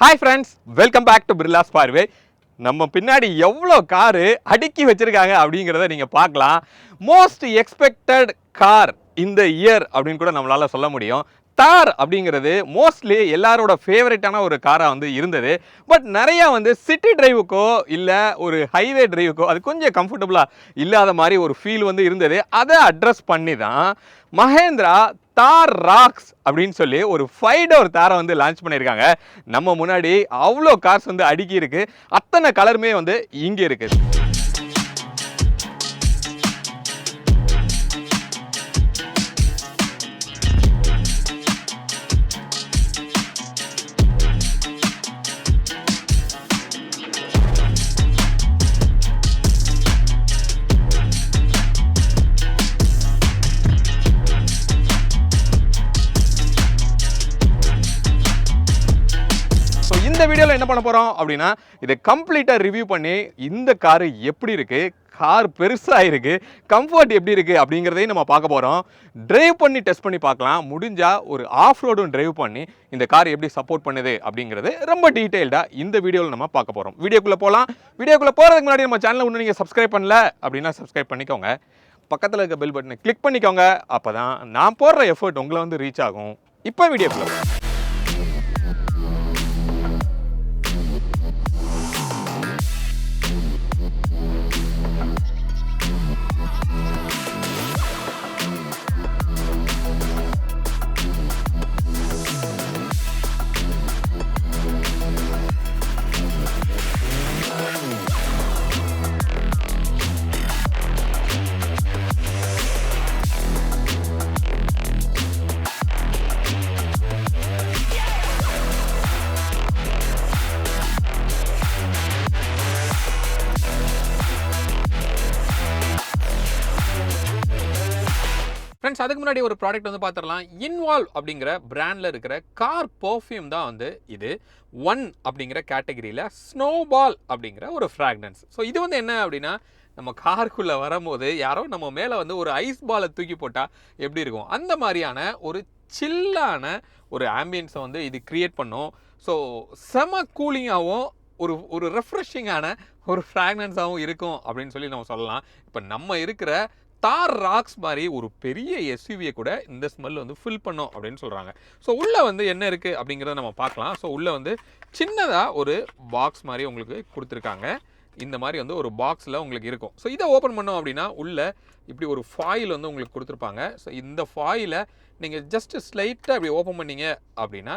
Hi friends, welcome back to பிர்லாஸ் பார்வை. நம்ம பின்னாடி எவ்வளோ காரு அடுக்கி வச்சிருக்காங்க அப்படிங்கிறத நீங்கள் பார்க்கலாம். மோஸ்ட் எக்ஸ்பெக்டட் கார் இந்த இயர் அப்படின்னு கூட நம்மளால சொல்ல முடியும். தார் அப்படிங்கிறது மோஸ்ட்லி எல்லாரோட ஃபேவரட்டான ஒரு காராக வந்து இருந்தது. பட் நிறையா வந்து சிட்டி டிரைவுக்கோ இல்லை ஒரு ஹைவே டிரைவுக்கோ அது கொஞ்சம் கம்ஃபர்டபுளாக இல்லாத மாதிரி ஒரு ஃபீல் வந்து இருந்தது. அதை அட்ரஸ் பண்ணி தான் மஹேந்திரா தார் ராக்ஸ் அப்படின்னு சொல்லி ஒரு 5 டோர் தாரை வந்து லான்ச் பண்ணியிருக்காங்க. நம்ம முன்னாடி அவ்வளோ கார்ஸ் வந்து அடுக்கி இருக்கு. அத்தனை கலருமே வந்து இங்கே இருக்குது. இந்த வீடியோவில் என்ன பண்ண போகிறோம் அப்படின்னா, இதை கம்ப்ளீட்டாக ரிவ்யூ பண்ணி இந்த காரு எப்படி இருக்குது, கார் பெருசாக இருக்குது, கம்ஃபர்ட் எப்படி இருக்குது அப்படிங்கிறதையும் நம்ம பார்க்க போகிறோம். டிரைவ் பண்ணி டெஸ்ட் பண்ணி பார்க்கலாம். முடிஞ்சால் ஒரு ஆஃப் ரோடும் டிரைவ் பண்ணி இந்த கார் எப்படி சப்போர்ட் பண்ணுது அப்படிங்கிறது ரொம்ப டீட்டெயில்டாக இந்த வீடியோவில் நம்ம பார்க்க போகிறோம். வீடியோக்குள்ளே போகலாம். வீடியோக்குள்ளே போகிறதுக்கு முன்னாடி நம்ம சேனலை இன்னும் நீங்கள் சப்ஸ்கிரைப் பண்ணல அப்படின்னா சப்ஸ்கிரைப் பண்ணிக்கோங்க. பக்கத்தில் இருக்க பெல் பட்டனை கிளிக் பண்ணிக்கோங்க. அப்போ தான் நான் போடுற எஃபர்ட் உங்களை வந்து ரீச் ஆகும். இப்போ வீடியோக்குள்ளே ஃப்ரெண்ட்ஸ், அதுக்கு முன்னாடி ஒரு ப்ராடக்ட் வந்து பார்த்துடலாம். இன்வால்வ் அப்படிங்கிற பிராண்டில் இருக்கிற கார் பர்ஃப்யூம் தான் வந்து இது 1 அப்படிங்கிற கேட்டகரியில் ஸ்னோபால் அப்படிங்கிற ஒரு ஃப்ராக்ரன்ஸ். ஸோ இது வந்து என்ன அப்படின்னா, நம்ம காருக்குள்ளே வரும்போது யாரோ நம்ம மேலே வந்து ஒரு ஐஸ் பாலை தூக்கி போட்டால் எப்படி இருக்கும், அந்த மாதிரியான ஒரு சில்லான ஒரு ஆம்பியன்ஸை வந்து இது க்ரியேட் பண்ணும். ஸோ செம கூலிங்காகவும் ஒரு ஒரு ரெஃப்ரெஷிங்கான ஒரு ஃப்ராக்ரன்ஸாகவும் இருக்கும் அப்படின்னு சொல்லி நம்ம சொல்லலாம். இப்போ நம்ம இருக்கிற தார் ராக்ஸ் மாதிரி ஒரு பெரிய எஸ்யூவியை கூட இந்த ஸ்மெல் வந்து ஃபில் பண்ணும் அப்படின்னு சொல்கிறாங்க. ஸோ உள்ளே வந்து என்ன இருக்குது அப்படிங்கிறத நம்ம பார்க்கலாம். ஸோ உள்ளே வந்து சின்னதாக ஒரு பாக்ஸ் மாதிரி உங்களுக்கு கொடுத்துருக்காங்க. இந்த மாதிரி வந்து ஒரு பாக்ஸில் உங்களுக்கு இருக்கும். ஸோ இதை ஓப்பன் பண்ணோம் அப்படின்னா உள்ளே இப்படி ஒரு ஃபாயில் வந்து உங்களுக்கு கொடுத்துருப்பாங்க. ஸோ இந்த ஃபாயிலை நீங்கள் ஜஸ்ட்டு ஸ்லைட்டாக இப்படி ஓப்பன் பண்ணிங்க அப்படின்னா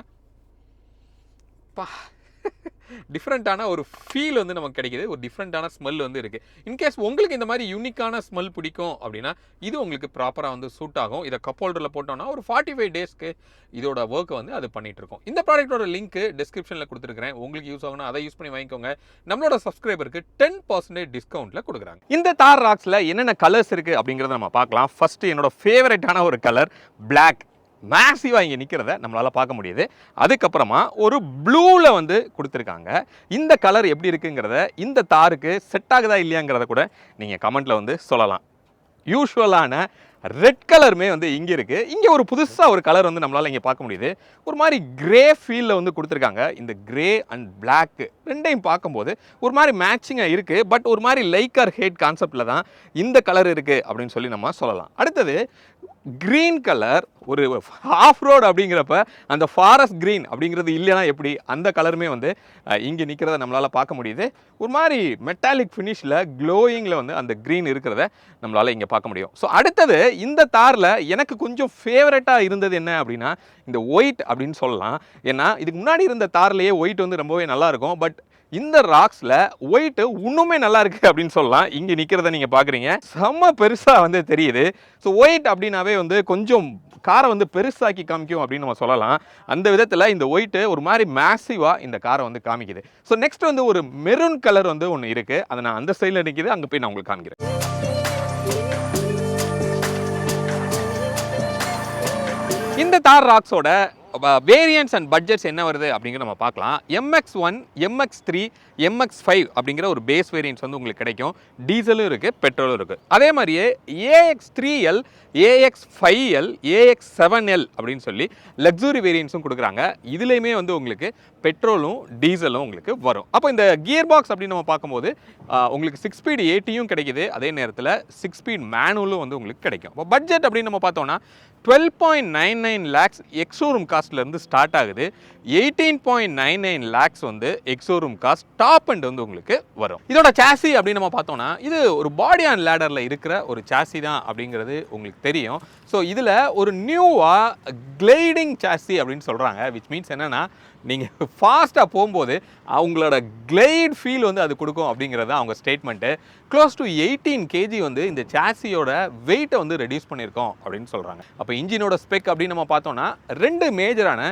டிஃப்ரெண்ட்டான ஒரு ஃபீல் வந்து நமக்கு கிடைக்கிது. ஒரு டிஃப்ரெண்ட்டான ஸ்மெல் வந்து இருக்குது. இன்கேஸ் உங்களுக்கு இந்த மாதிரி யூனிக்கான ஸ்மெல் பிடிக்கும் அப்படின்னா இது உங்களுக்கு ப்ராப்பராக வந்து சூட் ஆகும். இதை கப் ஹோல்டரில் போட்டோம்னா ஒரு 45 டேஸ்க்கு இதோட ஒர்க்கை வந்து அது பண்ணிகிட்ருக்கோம். இந்த ப்ராடக்ட்டோட லிங்க்கு டிஸ்கிரிப்ஷனில் கொடுத்துருக்கிறேன். உங்களுக்கு யூஸ் ஆகணும் அதை யூஸ் பண்ணி வாங்கிக்கோங்க. நம்மளோட சப்ஸ்கிரைபருக்கு 10% டிஸ்கவுண்ட்டில் கொடுக்குறாங்க. இந்த தார் ராக்ஸில் என்னென்ன கலர்ஸ் இருக்குது அப்படிங்கிறத நம்ம பார்க்கலாம். ஃபஸ்ட்டு என்னோட ஃபேவரட்டான ஒரு கலர் பிளாக். மேசிவாக இங்கே நிற்கிறத நம்மளால் பார்க்க முடியுது. அதுக்கப்புறமா ஒரு ப்ளூவில் வந்து கொடுத்துருக்காங்க. இந்த கலர் எப்படி இருக்குங்கிறத, இந்த தாருக்கு செட் ஆகுதா இல்லையாங்கிறத கூட நீங்கள் கமெண்ட்டில் வந்து சொல்லலாம். யூஷுவலான ரெட் கலருமே வந்து இங்கே இருக்குது. இங்கே ஒரு புதுசாக ஒரு கலர் வந்து நம்மளால் இங்கே பார்க்க முடியுது. ஒரு மாதிரி கிரே ஃபீலில் வந்து கொடுத்துருக்காங்க. இந்த கிரே அண்ட் பிளாக் ரெண்டையும் பார்க்கும்போது ஒரு மாதிரி மேட்சிங்காக இருக்குது. பட் ஒரு மாதிரி லைக் ஆர் ஹேட் கான்செப்டில் தான் இந்த கலர் இருக்குது அப்படின்னு சொல்லி நம்ம சொல்லலாம். அடுத்தது க்ரீன் கலர். ஒரு ஆஃப் ரோடு அப்படிங்கிறப்ப அந்த ஃபாரஸ்ட் க்ரீன் அப்படிங்கிறது இல்லைனா எப்படி, அந்த கலருமே வந்து இங்கே நிற்கிறத நம்மளால் பார்க்க முடியுது. ஒரு மாதிரி மெட்டாலிக் ஃபினிஷில் க்ளோயிங்கில் வந்து அந்த க்ரீன் இருக்கிறத நம்மளால் இங்கே பார்க்க முடியும். ஸோ அடுத்தது இந்த தாரில் எனக்கு கொஞ்சம் ஃபேவரட்டாக இருந்தது என்ன அப்படின்னா இந்த ஒயிட் அப்படின்னு சொல்லலாம். ஏன்னா இதுக்கு முன்னாடி இருந்த தார்லேயே ஒயிட் வந்து ரொம்பவே நல்லாயிருக்கும். பட் இந்த ராக்ஸில் ஒயிட்டு இன்னுமே நல்லா இருக்குது அப்படின்னு சொல்லலாம். இங்கே நிற்கிறத நீங்கள் பார்க்குறீங்க, செம்ம பெருசாக வந்து தெரியுது. ஸோ ஒயிட் அப்படின்னாவே வந்து கொஞ்சம் காரை வந்து பெருசாக்கி காமிக்கும் அப்படின்னு நம்ம சொல்லலாம். அந்த விதத்தில் இந்த ஒயிட்டு ஒரு மாதிரி மேசிவாக இந்த காரை வந்து காமிக்குது. ஸோ நெக்ஸ்ட் வந்து ஒரு மெரூன் கலர் வந்து ஒன்று இருக்குது. அதை நான் அந்த சைடில் நிற்கிது, அங்கே போய் நான் உங்களுக்கு காமிக்கிறேன். இந்த தார் ராக்ஸோட வேரியன்ட்ஸ் அண்ட் பட்ஜெட்ஸ் என்ன வருது அப்படிங்கிற நம்ம பார்க்கலாம். MX1, MX3, MX5 அப்படிங்கிற ஒரு பேஸ் வேரியன்ட்ஸ் வந்து உங்களுக்கு கிடைக்கும். டீசலும் இருக்குது, பெட்ரோலும் இருக்குது. அதே மாதிரியே AX3L, AX5L, AX7L அப்படின்னு சொல்லி லக்ஸுரி வேரியன்ட்ஸும் கொடுக்குறாங்க. இதுலேயுமே வந்து உங்களுக்கு பெட்ரோலும் டீசலும் உங்களுக்கு வரும். அப்போ இந்த கியர் பாக்ஸ் அப்படின்னு நம்ம பார்க்கும்போது உங்களுக்கு 6 ஸ்பீட் ATயும் கிடைக்குது, அதே நேரத்தில் 6 ஸ்பீட் மேனுவலும் வந்து உங்களுக்கு கிடைக்கும். இப்போ பட்ஜெட் அப்படின்னு நம்ம பார்த்தோம்னா 12.99 lakhs எக்ஸோரூம் காஸ்ட்லேருந்து ஸ்டார்ட் ஆகுது. 18.99 lakhs வந்து எக்ஸோரூம் காஸ்ட் டாப் அண்ட் வந்து உங்களுக்கு வரும். இதோட சாசி அப்படின்னு நம்ம பார்த்தோம்னா இது ஒரு பாடி அண்ட் லேடரில் இருக்கிற ஒரு சாசி தான் அப்படிங்கிறது உங்களுக்கு தெரியும். ஸோ இதில் ஒரு நியூவாக கிளைடிங் சாசி அப்படின்னு சொல்கிறாங்க. விச் மீன்ஸ் என்னென்னா நீங்கள் ஃபாஸ்ட்டாக போகும்போது அவங்களோட கிளைட் ஃபீல் வந்து அது கொடுக்கும் அப்படிங்கிறது அவங்க ஸ்டேட்மெண்ட்டு. க்ளோஸ் டு 18 kg வந்து இந்த சாசியோட வெயிட்டை வந்து ரெடியூஸ் பண்ணியிருக்கோம் அப்படின்னு சொல்கிறாங்க. அப்போ இன்ஜினோட ஸ்பெக் அப்படின்னு நம்ம பார்த்தோம்னா 2 மேஜரான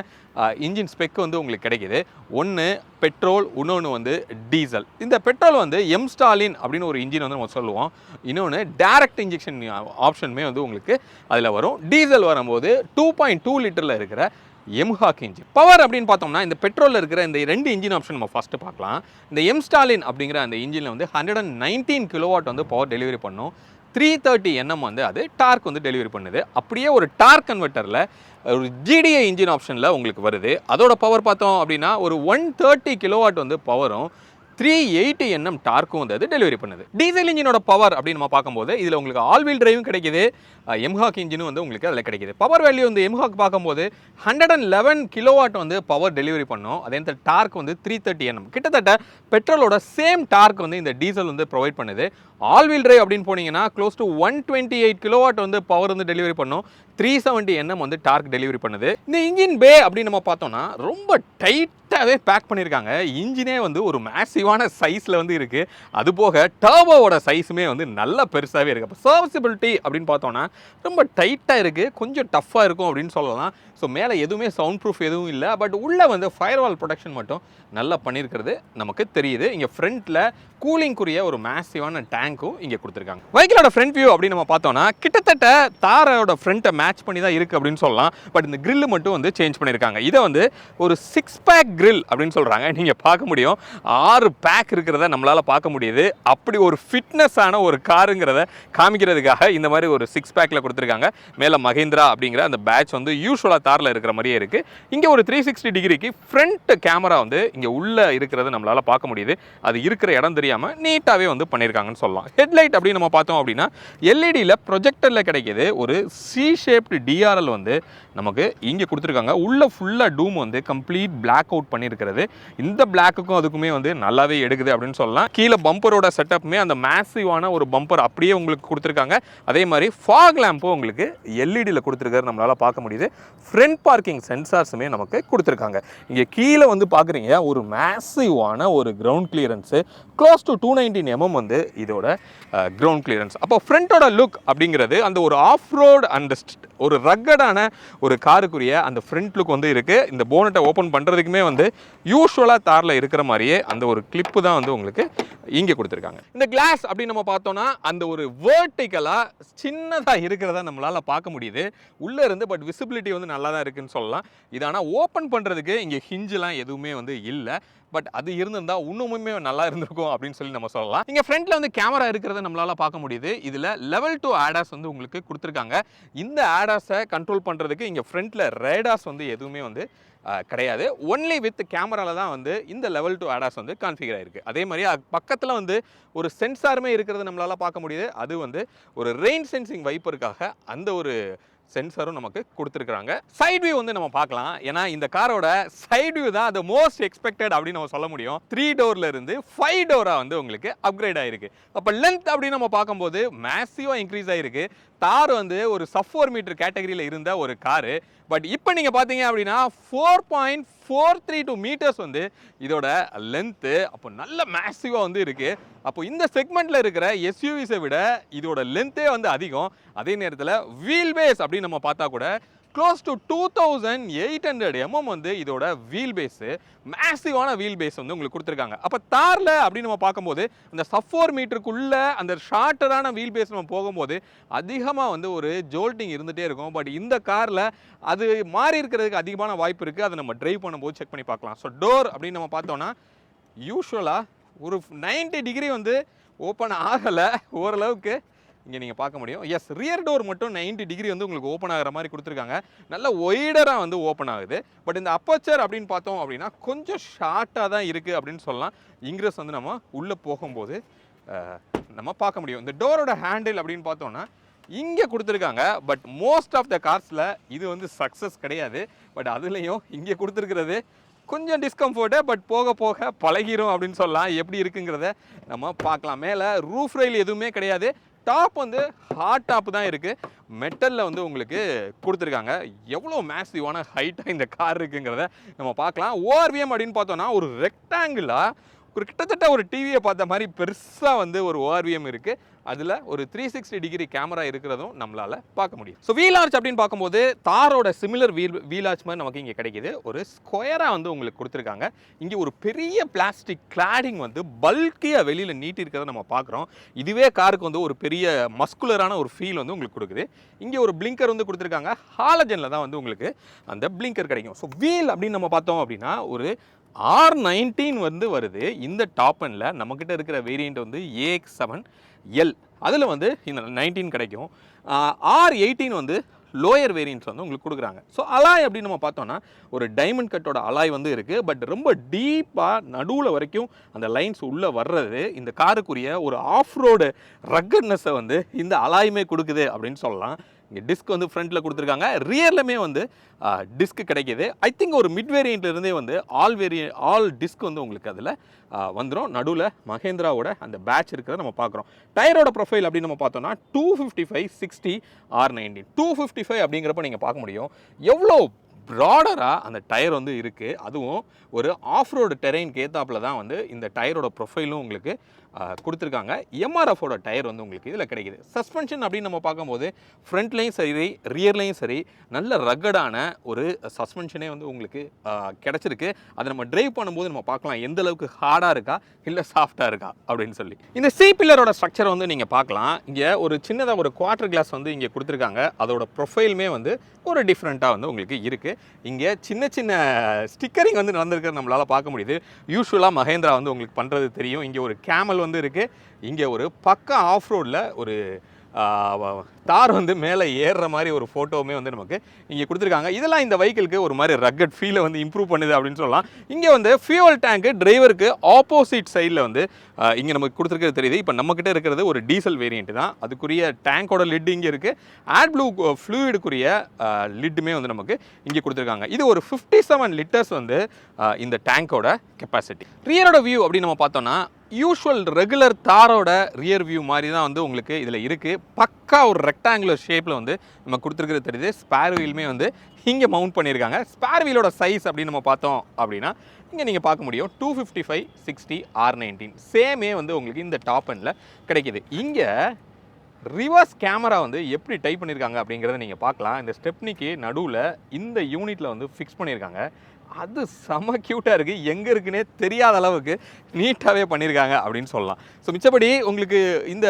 இன்ஜின் ஸ்பெக் வந்து உங்களுக்கு கிடைக்குது. ஒன்று பெட்ரோல், இன்னொன்று வந்து டீசல். இந்த பெட்ரோல் வந்து எம்ஸ்டாலின் அப்படின்னு ஒரு இன்ஜின் வந்து நம்ம சொல்லுவோம். இன்னொன்று டைரக்ட் இன்ஜெக்ஷன் ஆப்ஷனுமே வந்து உங்களுக்கு அதில் வரும். டீசல் வரும்போது 2.2 லிட்டரில் இருக்கிற எம்ஹாக் இன்ஜின். பவர் அப்படின்னு பார்த்தோம்னா இந்த பெட்ரோலில் இருக்கிற இந்த 2 இன்ஜின் ஆப்ஷன் நம்ம ஃபஸ்ட்டு பார்க்கலாம். இந்த எம்ஸ்டாலின் அப்படிங்கிற அந்த இன்ஜினில் வந்து 119 கிலோவாட் வந்து பவர் டெலிவரி பண்ணும். 330 Nm வந்து அது டார்க் வந்து டெலிவரி பண்ணுது. அப்படியே ஒரு டார்க் கன்வெர்ட்டரில் ஒரு GDI இன்ஜின் ஆப்ஷனில் உங்களுக்கு வருது. அதோட பவர் பார்த்தோம் அப்படின்னா ஒரு 130 கிலோவாட் வந்து பவரும் 380 Nm டார்க்கும் வந்து அது டெலிவரி பண்ணுது. டீசல் இன்ஜினோட பவர் அப்படின்னு நம்ம பார்க்கும்போது இதில் உங்களுக்கு ஆல் வீல் டிரைவும் கிடைக்குது, எம்ஹாக் இன்ஜினும் வந்து உங்களுக்கு அதில் கிடைக்குது. பவர் வேல்யூ வந்து எம்ஹாக் பார்க்கும்போது 111 கிலோவாட் வந்து பவர் டெலிவரி பண்ணும். அதே நேரத்தில் டார்க் வந்து 330 Nm. கிட்டத்தட்ட பெட்ரோலோட சேம் டார்க் வந்து இந்த டீசல் வந்து ப்ரொவைட் பண்ணுது. ஆல் வீல் டிரைவ் அப்படின்னு போனீங்கன்னா க்ளோஸ் டு 128 கிலோவாட் வந்து பவர் வந்து டெலிவரி பண்ணும். 370 Nm வந்து டார்க் டெலிவரி பண்ணுது. இந்த இன்ஜின் பே அப்படின்னு நம்ம பார்த்தோம்னா ரொம்ப டைட்டாகவே பேக் பண்ணியிருக்காங்க. இன்ஜினே வந்து ஒரு மேசிவான சைஸில் வந்து இருக்குது. அது போக டர்போவோட சைஸுமே வந்து நல்ல பெருசாகவே இருக்குது. அப்போ சர்வசிபிலிட்டி அப்படின்னு பார்த்தோன்னா ரொம்ப டைட்டாக இருக்குது, கொஞ்சம் டஃப்பாக இருக்கும் அப்படின்னு சொல்லலாம். ஸோ மேலே எதுவுமே சவுண்ட் ப்ரூஃப் எதுவும் இல்லை, பட் உள்ளே வந்து ஃபயர்வால் ப்ரொடெக்ஷன் மட்டும் நல்லா பண்ணியிருக்கிறது நமக்கு தெரியுது. இங்கே ஃப்ரண்ட்டில் கூலிங்குரிய ஒரு மேசிவான டேங்க்கும் இங்கே கொடுத்துருக்காங்க. வெஹிக்கிளோட ஃப்ரண்ட் வியூ அப்படின்னு நம்ம பார்த்தோம்னா கிட்டத்தட்ட தாரோட ஃப்ரண்ட்டை மேட்ச் பண்ணி தான் இருக்குது அப்படின்னு சொல்லலாம். பட் இந்த கிரில் மட்டும் வந்து சேஞ்ச் பண்ணியிருக்காங்க. இதை வந்து ஒரு 6 பேக் கிரில் அப்படின்னு சொல்கிறாங்க. நீங்கள் பார்க்க முடியும் 6 பேக் இருக்கிறத நம்மளால் பார்க்க முடியுது. அப்படி ஒரு ஃபிட்னஸான ஒரு காருங்கிறத காமிக்கிறதுக்காக இந்த மாதிரி ஒரு 6 பேக்கில் கொடுத்துருக்காங்க. மேலே மஹிந்திரா அப்படிங்கிற அந்த பேட்ச் வந்து யூஸ்வலாக தாரில் இருக்கிற மாதிரியே இருக்குது. இங்கே ஒரு 360 டிகிரிக்கு ஃப்ரண்ட் கேமரா வந்து இங்கே உள்ளே இருக்கிறத நம்மளால் பார்க்க முடியுது. அது இருக்கிற இடம் தெரியாமல் நீட்டாகவே வந்து பண்ணியிருக்காங்கன்னு சொல்லலாம். ஹெட்லைட் அப்படின்னு நம்ம பார்த்தோம் அப்படின்னா எல்இடியில் ப்ரொஜெக்டரில் கிடைக்கிது. ஒரு சி ஷேப்டு டிஆர்எல் வந்து நமக்கு இங்கே கொடுத்துருக்காங்க. உள்ளே ஃபுல்லாக டூம் வந்து கம்ப்ளீட் பிளாக் அவுட் பண்ணியிருக்கிறது. இந்த பிளாக்குக்கும் அதுக்குமே வந்து நல்லாவே எடுக்குது அப்படின்னு சொல்லலாம். கீழே பம்பரோட செட்டப்புமே அந்த மேசிவான ஒரு பம்பர் அப்படியே உங்களுக்கு கொடுத்துருக்காங்க. அதே மாதிரி ஃபாக் லேம்பும் உங்களுக்கு எல்இடியில் கொடுத்துருக்காரு நம்மளால் பார்க்க முடியுது. ஃப்ரண்ட் பார்க்கிங் சென்சார்ஸுமே நமக்கு கொடுத்துருக்காங்க. இங்கே கீழே வந்து பார்க்குறீங்க ஒரு மேசிவான ஒரு ground clearance close to 219 mm வந்து இதோட கிரவுண்ட் கிளியரன்ஸ். அப்போ ஃப்ரண்ட்டோட லுக் அப்படிங்கிறது அந்த ஒரு ஆஃப் ரோடு அண்ட் ஒரு ரக்கடான ஒரு காருக்குரிய அந்த ஃப்ரண்ட் லுக் வந்து இருக்குது. இந்த போனட்டை ஓப்பன் பண்ணுறதுக்குமே வந்து யூஸ்வலாக தாரில் இருக்கிற மாதிரியே அந்த ஒரு கிளிப்பு தான் வந்து உங்களுக்கு இங்கே கொடுத்துருக்காங்க. இந்த கிளாஸ் அப்படின்னு நம்ம பார்த்தோன்னா அந்த ஒரு வேர்ட்டிக்கலாக சின்னதாக இருக்கிறத நம்மளால் பார்க்க முடியுது உள்ளே இருந்து. பட் விசிபிலிட்டி வந்து நல்லா தான் இருக்குன்னு சொல்லலாம். இது ஆனால் ஓப்பன் பண்ணுறதுக்கு இங்கே ஹிஞ்செலாம் எதுவுமே வந்து இல்லை. பட் அது இருந்திருந்தால் இன்னுமே நல்லா இருந்திருக்கும் அப்படின்னு சொல்லி நம்ம சொல்லலாம். இங்கே ஃப்ரண்ட்டில் வந்து கேமரா இருக்கிறத நம்மளால் பார்க்க முடியுது. இதில் லெவல் 2 ஆடாஸ் வந்து உங்களுக்கு கொடுத்துருக்காங்க. இந்த ஆடாஸை கண்ட்ரோல் பண்ணுறதுக்கு இங்கே ஃப்ரண்ட்டில் ரேடாஸ் வந்து எதுவுமே வந்து கிடையாது. ஒன்லி வித் கேமராவில் தான் வந்து இந்த லெவல் 2 ஆடாஸ் வந்து கான்ஃபிகர் ஆகிருக்கு. அதே மாதிரி பக்கத்தில் வந்து ஒரு சென்சாருமே இருக்கிறத நம்மளால் பார்க்க முடியுது. அது வந்து ஒரு ரெயின் சென்சிங் வைப்பருக்காக அந்த ஒரு சென்சரும் நமக்கு கொடுத்துருக்காங்க. சைட் வியூ வந்து நம்ம பார்க்கலாம். ஏன்னா இந்த காரோட சைட் வியூ தான் அது மோஸ்ட் எக்ஸ்பெக்டட் அப்படின்னு நம்ம சொல்ல முடியும். 3 டோர்ல இருந்து 5 டோரா வந்து உங்களுக்கு அப்கிரேட் ஆயிருக்கு. அப்போ லென்த் அப்படின்னு நம்ம பார்க்கும்போது மேசிவா இன்க்ரீஸ் ஆயிருக்கு. தார் வந்து ஒரு சப் 4 மீட்டர் கேட்டகரியில் இருந்த ஒரு காரு. பட் இப்போ நீங்கள் பார்த்தீங்க அப்படின்னா 4.432 மீட்டர்ஸ் வந்து இதோட லென்த்து. அப்போ நல்ல மேசிவாக வந்து இருக்குது. அப்போ இந்த செக்மெண்ட்டில் இருக்கிற எஸ்யூவிஸை விட இதோட லென்த்தே வந்து அதிகம். அதே நேரத்தில் வீல் பேஸ் அப்படின்னு நம்ம பார்த்தா கூட க்ளோஸ் டு 2800 mm வந்து இதோட வீல் பேஸு, மேசிவான வீல் பேஸ் வந்து உங்களுக்கு கொடுத்துருக்காங்க. அப்போ தாரில் அப்படின்னு நம்ம பார்க்கும்போது அந்த சப் 4 மீட்டருக்குள்ள அந்த ஷார்ட்டரான வீல் பேஸ் நம்ம போகும்போது அதிகமாக வந்து ஒரு ஜோல்ட்டிங் இருந்துகிட்டே இருக்கும். பட் இந்த காரில் அது மாறி இருக்கிறதுக்கு அதிகமான வாய்ப்பு இருக்குது. அதை நம்ம டிரைவ் பண்ணும்போது செக் பண்ணி பார்க்கலாம். ஸோ டோர் அப்படின்னு நம்ம பார்த்தோன்னா யூஸ்வலாக ஒரு 90 டிகிரி வந்து ஓப்பன் ஆகலை, ஓரளவுக்கு இங்கே நீங்கள் பார்க்க முடியும். எஸ், ரியர் டோர் மட்டும் 90 டிகிரி வந்து உங்களுக்கு ஓப்பன் ஆகிற மாதிரி கொடுத்துருக்காங்க. நல்ல ஒய்டராக வந்து ஓப்பன் ஆகுது. பட் இந்த அப்பச்சர் அப்படின்னு பார்த்தோம் அப்படின்னா கொஞ்சம் ஷார்ட்டாக தான் இருக்குது அப்படின்னு சொல்லலாம். இங்கிரஸ் வந்து நம்ம உள்ளே போகும்போது நம்ம பார்க்க முடியும். இந்த டோரோட ஹேண்டில் அப்படின்னு பார்த்தோன்னா இங்கே கொடுத்துருக்காங்க. பட் மோஸ்ட் ஆஃப் த கார்ஸில் இது வந்து சக்ஸஸ் கிடையாது. பட் அதுலேயும் இங்கே கொடுத்துருக்கிறது கொஞ்சம் டிஸ்கம்ஃபர்ட்டு, பட் போக போக பழகிரும் அப்படின்னு சொல்லலாம். எப்படி இருக்குங்கிறத நம்ம பார்க்கலாம். மேலே ரூஃப் ரெயில் எதுவுமே கிடையாது. டாப் வந்து ஹார்ட் டாப் தான் இருக்குது. மெட்டலில் வந்து உங்களுக்கு கொடுத்துருக்காங்க. எவ்வளோ மேசிவான ஹைட்டாக இந்த கார் இருக்குங்கிறத நம்ம பார்க்கலாம். ஓஆர்விஎம் அப்படின்னு பார்த்தோன்னா ஒரு ரெக்டாங்கிளாக ஒரு கிட்டத்தட்ட ஒரு டிவியை பார்த்த மாதிரி பெருசாக வந்து ஒரு ஓஆர்விஎம் இருக்குது. அதில் ஒரு 360 டிகிரி கேமரா இருக்கிறதும் நம்மளால் பார்க்க முடியும். ஸோ வீல் ஆர்ச் அப்படின்னு பார்க்கும்போது தாரோட சிமிலர் வீல் ஆர்ச் மாதிரி நமக்கு இங்கே கிடைக்கிது. ஒரு ஸ்கொயராக வந்து உங்களுக்கு கொடுத்துருக்காங்க. இங்கே ஒரு பெரிய பிளாஸ்டிக் கிளாடிங் வந்து பல்கியாக வெளியில் நீட்டி இருக்கிறத நம்ம பார்க்குறோம். இதுவே காருக்கு வந்து ஒரு பெரிய மஸ்குலரான ஒரு ஃபீல் வந்து உங்களுக்கு கொடுக்குது. இங்கே ஒரு பிளிங்கர் வந்து கொடுத்துருக்காங்க. ஹாலஜனில் தான் வந்து உங்களுக்கு அந்த பிளிங்கர் கிடைக்கும். ஸோ வீல் அப்படின்னு நம்ம பார்த்தோம் அப்படின்னா ஒரு R19 வந்து வருது. இந்த டாப் எண்டில் நம்மக்கிட்ட இருக்கிற வேரியண்ட் வந்து AX7L, அதில் வந்து இந்த 19 கிடைக்கும். R18 வந்து லோயர் வேரியன்ட்ஸ் வந்து உங்களுக்கு கொடுக்குறாங்க. ஸோ அலாய் அப்படின்னு நம்ம பார்த்தோன்னா ஒரு டைமண்ட் கட்டோட அலாய் வந்து இருக்குது. பட் ரொம்ப டீப்பாக நடுவில் வரைக்கும் அந்த லைன்ஸ் உள்ளே வர்றது இந்த காருக்குரிய ஒரு ஆஃப் ரோடு ரக்கட்னஸை வந்து இந்த அலாயுமே கொடுக்குது அப்படின்னு சொல்லலாம். இங்கே டிஸ்க் வந்து ஃப்ரண்ட்டில் கொடுத்துருக்காங்க. ரியர்லையுமே வந்து டிஸ்க் கிடைக்கிது. ஐ திங்க் ஒரு மிட் வேரியண்ட்லேருந்தே வந்து ஆல் டிஸ்க் வந்து உங்களுக்கு அதில் வந்துடும். நடுவில் மஹேந்திராவோட அந்த பேட்ச் இருக்கிறத நம்ம பார்க்குறோம். டயரோட ப்ரொஃபைல் அப்படின்னு நம்ம பார்த்தோம்னா 255/60 R19. 255 அப்படிங்கிறப்ப நீங்கள் பார்க்க முடியும் எவ்வளோ ப்ராடராக அந்த டயர் வந்து இருக்குது. அதுவும் ஒரு ஆஃப் ரோடு டெரெயின்க்கு ஏற்றாப்பில் தான் வந்து இந்த டயரோட ப்ரொஃபைலும் உங்களுக்கு கொடுத்துருக்காங்க. எம்ஆர்எஃபோட டயர் வந்து உங்களுக்கு இதில் கிடைக்கிது. சஸ்பென்ஷன் அப்படின்னு நம்ம பார்க்கும்போது ஃப்ரண்ட்லேயும் சரி ரியர்லேயும் சரி நல்ல ரக்கடான ஒரு சஸ்பென்ஷனே வந்து உங்களுக்கு கிடச்சிருக்கு. அதை நம்ம டிரைவ் பண்ணும்போது நம்ம பார்க்கலாம் எந்த அளவுக்கு ஹார்டாக இருக்கா இல்லை சாஃப்டாக இருக்கா அப்படின்னு சொல்லி. இந்த சி பில்லரோட ஸ்ட்ரக்சர் வந்து நீங்கள் பார்க்கலாம். இங்கே ஒரு சின்னதாக ஒரு குவார்டர் கிளாஸ் வந்து இங்கே கொடுத்துருக்காங்க. அதோட ப்ரொஃபைலுமே வந்து ஒரு டிஃப்ரெண்ட்டாக வந்து உங்களுக்கு இருக்குது. இங்கே சின்ன சின்ன ஸ்டிக்கரிங் வந்து நடந்திருக்கிறது நம்மளால் பார்க்க முடியுது. யூஸ்வலாக மஹேந்திரா வந்து உங்களுக்கு பண்ணுறது தெரியும். இங்கே ஒரு கேமல் வந்து இருக்குது. இங்கே ஒரு பக்கா ஆஃப் ரோடில் ஒரு தார் வந்து மேலே ஏறுற மாதிரி ஒரு ஃபோட்டோவுமே வந்து நமக்கு இங்கே கொடுத்துருக்காங்க. இதெல்லாம் இந்த வெஹிக்கிளுக்கு ஒரு மாதிரி ரக்கட் ஃபீலை வந்து இம்ப்ரூவ் பண்ணுது அப்படின்னு சொல்லலாம். இங்கே வந்து ஃபியூவல் டேங்க்கு டிரைவருக்கு ஆப்போசிட் சைடில் வந்து இங்கே நமக்கு கொடுத்துருக்கிறது தெரியுது. இப்போ நம்மக்கிட்ட இருக்கிறது ஒரு டீசல் வேரியண்ட் தான். அதுக்குரிய டேங்கோட லிட் இங்கே இருக்குது. ஆட் ப்ளூ ஃப்ளூயிடுக்குரிய லிட்டுமே வந்து நமக்கு இங்கே கொடுத்துருக்காங்க. இது ஒரு 57 லிட்டர்ஸ் வந்து இந்த டேங்கோட கெப்பாசிட்டி. ரியரோட வியூ அப்படின்னு நம்ம பார்த்தோம்னா யூஷுவல் ரெகுலர் தாரோட ரியர் வியூ மாதிரி தான் வந்து உங்களுக்கு இதில் இருக்குது. பக்கா ஒரு ரெக்டாங்குலர் ஷேப்பில் வந்து நம்ம கொடுத்துருக்கிறது தெரியுது. ஸ்பேர் வீலுமே வந்து இங்கே மவுண்ட் பண்ணியிருக்காங்க. ஸ்பேர் வீலோட சைஸ் அப்படின்னு நம்ம பார்த்தோம் அப்படின்னா இங்கே நீங்கள் பார்க்க முடியும் 255/60 R19 சேமே வந்து உங்களுக்கு இந்த டாப் எண்டில் கிடைக்கிது. இங்கே ரிவர்ஸ் கேமரா வந்து எப்படி டைப் பண்ணியிருக்காங்க அப்படிங்கிறத நீங்கள் பார்க்கலாம். இந்த ஸ்டெப்னிக்கு நடுவில் இந்த யூனிட்டில் வந்து ஃபிக்ஸ் பண்ணியிருக்காங்க. அது செம க்யூட்டாக இருக்குது. எங்கே இருக்குன்னே தெரியாத அளவுக்கு நீட்டாகவே பண்ணியிருக்காங்க அப்படின்னு சொல்லலாம். ஸோ மிச்சப்படி உங்களுக்கு இந்த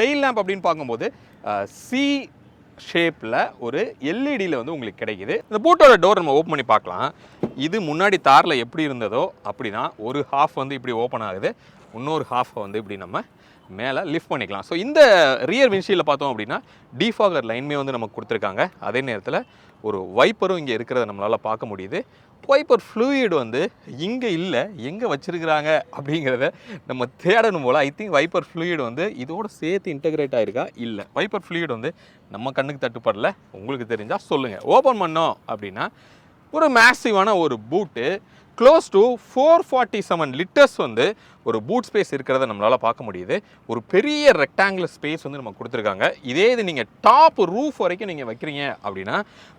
டெயில் லேம்ப் அப்படின்னு பார்க்கும்போது சி ஷேப்பில் ஒரு எல்இடியில் வந்து உங்களுக்கு கிடைக்கிது. இந்த பூட்டோட டோர் நம்ம ஓப்பன் பண்ணி பார்க்கலாம். இது முன்னாடி தாரில் எப்படி இருந்ததோ அப்படி தான் ஒரு ஹாஃப் வந்து இப்படி ஓப்பன் ஆகுது. இன்னொரு ஹாஃபை வந்து இப்படி நம்ம மேலே லிஃப்ட் பண்ணிக்கலாம். ஸோ இந்த ரியர் விண்ட்ஷீல்டில் பார்த்தோம் அப்படின்னா டிஃபாகர் லைனுமே வந்து நமக்கு கொடுத்துருக்காங்க. அதே நேரத்தில் ஒரு வைப்பரும் இங்கே இருக்கிறத நம்மளால் பார்க்க முடியுது. வைப்பர் ஃப்ளூயிட் வந்து இங்கே இல்லை, எங்கே வச்சுருக்கிறாங்க அப்படிங்கிறத நம்ம தேடணும் போல். ஐ திங்க் வைப்பர் ஃப்ளூயிட் வந்து இதோடு சேர்த்து இன்டகிரேட் ஆகிருக்கா இல்லை. வைப்பர் ஃப்ளூயிட் வந்து நம்ம கண்ணுக்கு தட்டுப்படல. உங்களுக்கு தெரிஞ்சால் சொல்லுங்கள். ஓப்பன் பண்ணோம் அப்படின்னா ஒரு மேசிவான ஒரு பூட்டு க்ளோஸ் டு 447 லிட்டர்ஸ் வந்து ஒரு பூட் ஸ்பேஸ் இருக்கிறத நம்மளால் பார்க்க முடியுது. ஒரு பெரிய ரெக்டாங்குலர் ஸ்பேஸ் வந்து நம்ம கொடுத்துருக்காங்க. இதே இது நீங்கள் டாப் ரூஃப் வரைக்கும் நீங்கள் வைக்கிறீங்க அப்படின்னா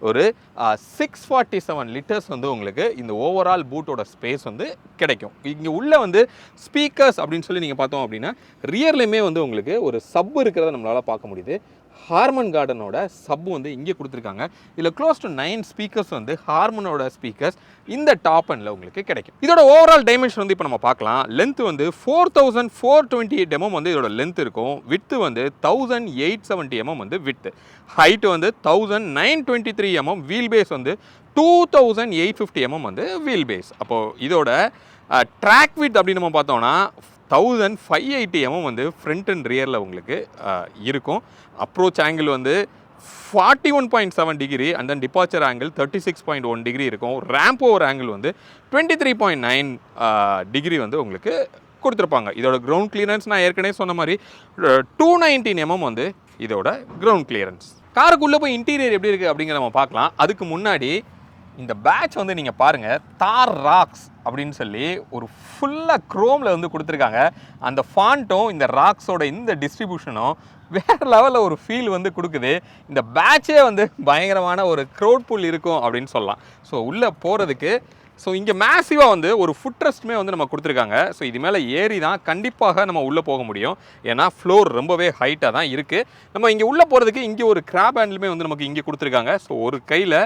ஒரு 647 லிட்டர்ஸ் வந்து உங்களுக்கு இந்த ஓவரால் பூட்டோட ஸ்பேஸ் வந்து கிடைக்கும். இங்கே உள்ள வந்து ஸ்பீக்கர்ஸ் அப்படின்னு சொல்லி நீங்கள் பார்த்தோம் அப்படின்னா ரியர்லையுமே வந்து உங்களுக்கு ஒரு சப் இருக்கிறத நம்மளால் பார்க்க முடியுது. ஹார்மன் கார்டனோட சப் வந்து இங்கே கொடுத்துருக்காங்க. இதில் க்ளோஸ் டு 9 ஸ்பீக்கர்ஸ் வந்து ஹார்மனோட ஸ்பீக்கர்ஸ் இந்த டாப் அண்டில் உங்களுக்கு கிடைக்கும். இதோட ஓவரால் டைமென்ஷன் வந்து இப்போ நம்ம பார்க்கலாம். லென்த் வந்து 4428 mm வந்து இதோட லென்த் இருக்கும். விட்த்து வந்து 1870 mm வந்து விட்த்து. ஹைட் வந்து 1923 mm. வீல் பேஸ் வந்து 2850 mm வந்து வீல் பேஸ். அப்போது இதோட ட்ராக் வித் அப்படின்னு நம்ம பார்த்தோம்னா 1580 mm வந்து ஃப்ரண்ட் அண்ட் ரியரில் உங்களுக்கு இருக்கும். அப்ரோச் ஆங்கிள் வந்து 41.7 degree and then departure angle 36.1 degree இருக்கும். ரேம்ப் ஓவர் ஆங்கிள் வந்து 23.9 டிகிரி வந்து உங்களுக்கு கொடுத்துருப்பாங்க. இதோட கிரவுண்ட் கிளியரன்ஸ் நான் ஏற்கனவே சொன்ன மாதிரி 219 mm வந்து இதோட கிரவுண்ட் கிளியரன்ஸ். காருக்குள்ளே போய் இன்டீரியர் எப்படி இருக்குது அப்படிங்கிற நம்ம பார்க்கலாம். அதுக்கு முன்னாடி இந்த பேட்ச் வந்து நீங்கள் பாருங்கள், தார் ராக்ஸ் அப்படின்னு சொல்லி ஒரு ஃபுல்லாக க்ரோமில் வந்து கொடுத்துருக்காங்க. அந்த ஃபாண்ட்டும் இந்த ராக்ஸோட இந்த டிஸ்ட்ரிபியூஷனும் வேறு லெவலில் ஒரு ஃபீல் வந்து கொடுக்குது. இந்த பேட்சே வந்து பயங்கரமான ஒரு க்ரௌட் புல் இருக்கும் அப்படின்னு சொல்லலாம். ஸோ உள்ளே போகிறதுக்கு இங்கே மேசிவாக வந்து ஒரு ஃபுட் ரெஸ்ட்டுமே வந்து நம்ம கொடுத்துருக்காங்க. ஸோ இது மேலே ஏறி தான் கண்டிப்பாக நம்ம உள்ளே போக முடியும். ஏன்னா ஃப்ளோர் ரொம்பவே ஹைட்டாக தான் இருக்குது. நம்ம இங்கே உள்ளே போகிறதுக்கு இங்கே ஒரு கிராப் ஹேண்டிலுமே வந்து நமக்கு இங்கே கொடுத்துருக்காங்க. ஸோ ஒரு கையில்